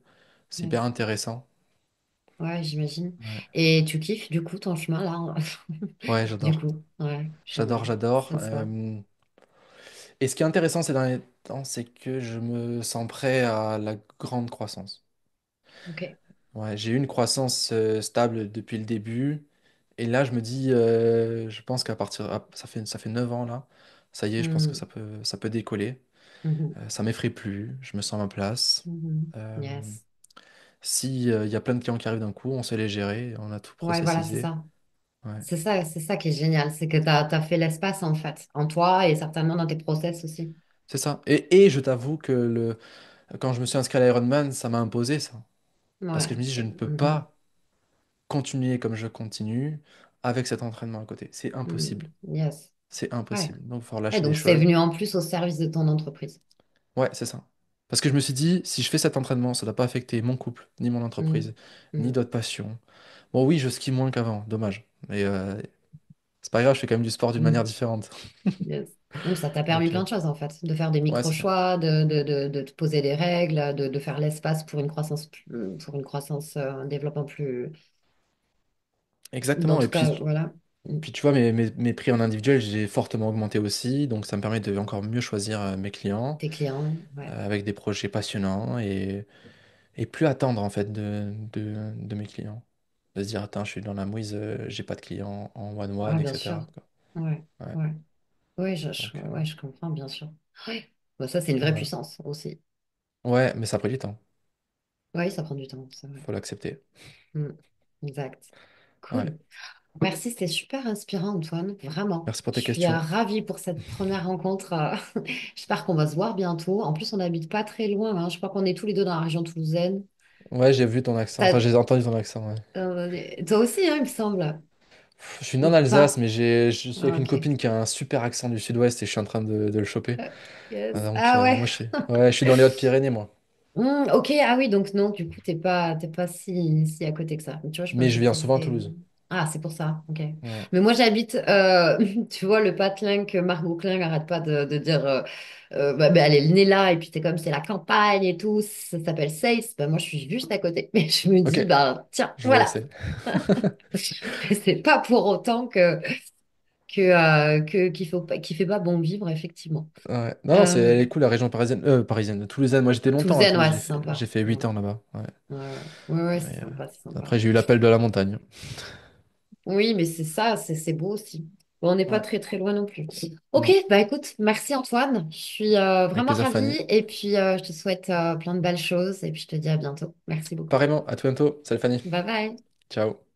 C'est hyper Yes. intéressant. Ouais, j'imagine. Ouais, Et tu kiffes du coup ton chemin là? ouais, Du j'adore. coup, ouais, J'adore. ça se voit. Et ce qui est intéressant ces derniers temps, c'est que je me sens prêt à la grande croissance. Ok. Ouais, j'ai eu une croissance stable depuis le début. Et là, je me dis, je pense qu'à partir, ça fait 9 ans là. Ça y est, je pense que Mm. ça peut décoller. Mhm. Ça m'effraie plus. Je me sens à ma place. Mhm. Euh, Yes. si il y a plein de clients qui arrivent d'un coup, on sait les gérer. On a tout Ouais, voilà, c'est processisé. ça. Ouais, C'est ça qui est génial, c'est que tu as fait l'espace en fait, en toi et certainement dans tes process aussi. c'est ça. Et je t'avoue que quand je me suis inscrit à l'Ironman, ça m'a imposé ça. Parce que Ouais, je me dis, je c'est. ne peux Mhm. pas continuer comme je continue avec cet entraînement à côté. C'est impossible. Mhm. Yes. C'est Ouais. impossible. Donc, il faut Et relâcher les donc c'est choses. venu en plus au service de ton entreprise. Ouais, c'est ça. Parce que je me suis dit, si je fais cet entraînement, ça ne doit pas affecter mon couple, ni mon Mhm. entreprise, ni Mhm. d'autres passions. Bon, oui, je skie moins qu'avant, dommage. Mais c'est pas grave, je fais quand même du sport d'une manière Mhm. différente. Yes. Donc ça t'a permis Donc, plein de choses en fait, de faire des ouais, ça. micro-choix, de te poser des règles, de faire l'espace pour une croissance, pour une croissance, un développement plus. En Exactement. tout cas, voilà. Puis tu vois, mes prix en individuel, j'ai fortement augmenté aussi. Donc, ça me permet de encore mieux choisir mes clients Tes clients, ouais. avec des projets passionnants et plus attendre en fait de mes clients. De se dire, attends, je suis dans la mouise, j'ai pas de clients en Ouais, one-one, bien sûr. etc. quoi. Ouais, Ouais. ouais. Oui, Donc, ouais, je comprends, bien sûr. Ouais. Bah, ça, c'est une vraie voilà. puissance aussi. Ouais, mais ça a pris du temps. Oui, ça prend du temps, c'est vrai. Faut l'accepter. Mm. Exact. Ouais. Cool. Merci, c'était super inspirant, Antoine, vraiment. Merci pour Je tes suis questions. ravie pour cette première rencontre. J'espère qu'on va se voir bientôt. En plus, on n'habite pas très loin, hein. Je crois qu'on est tous les deux dans la région toulousaine. Ouais, j'ai vu ton accent. Enfin, T'as- j'ai entendu ton accent, ouais. Toi aussi, hein, il me semble. Je suis né Ou en Alsace, pas? mais je suis Ah, avec une ok. copine qui a un super accent du sud-ouest et je suis en train de le choper. Euh, yes. Donc, Ah ouais. moi, ouais, je suis dans les Hautes-Pyrénées, moi. Ok, ah oui, donc non, du coup, t'es pas si à côté que ça. Tu vois, je Mais je pensais que viens souvent à t'étais... Toulouse. Ah, c'est pour ça, ok. Ouais. Mais moi, j'habite, tu vois, le patelin que Margot Klein arrête pas de dire, bah, elle est née là, et puis c'est comme c'est la campagne et tout, ça s'appelle Seyss. Bah, moi, je suis juste à côté. Mais je me Ok, dis, bah, tiens, je vois où voilà. c'est. C'est pas pour autant qu'il fait pas bon vivre, effectivement. Ouais. Non, non, elle Euh, est cool, la région parisienne. Parisienne, toulousaine. Moi, j'étais longtemps à Toulousaine, Toulouse. ouais, c'est J'ai sympa. fait Ouais, 8 ans là-bas. Ouais. ouais, ouais, ouais, c'est Et, sympa, c'est sympa. après, j'ai eu l'appel de la montagne. Oui, mais c'est ça, c'est beau aussi. Bon, on n'est pas Ouais. très très loin non plus. Ok, Non. bah écoute, merci Antoine. Je suis Avec vraiment plaisir, ravie Fanny. et puis je te souhaite plein de belles choses et puis je te dis à bientôt. Merci beaucoup. Pareillement, à tout bientôt. Salut, Fanny. Bye bye. Ciao.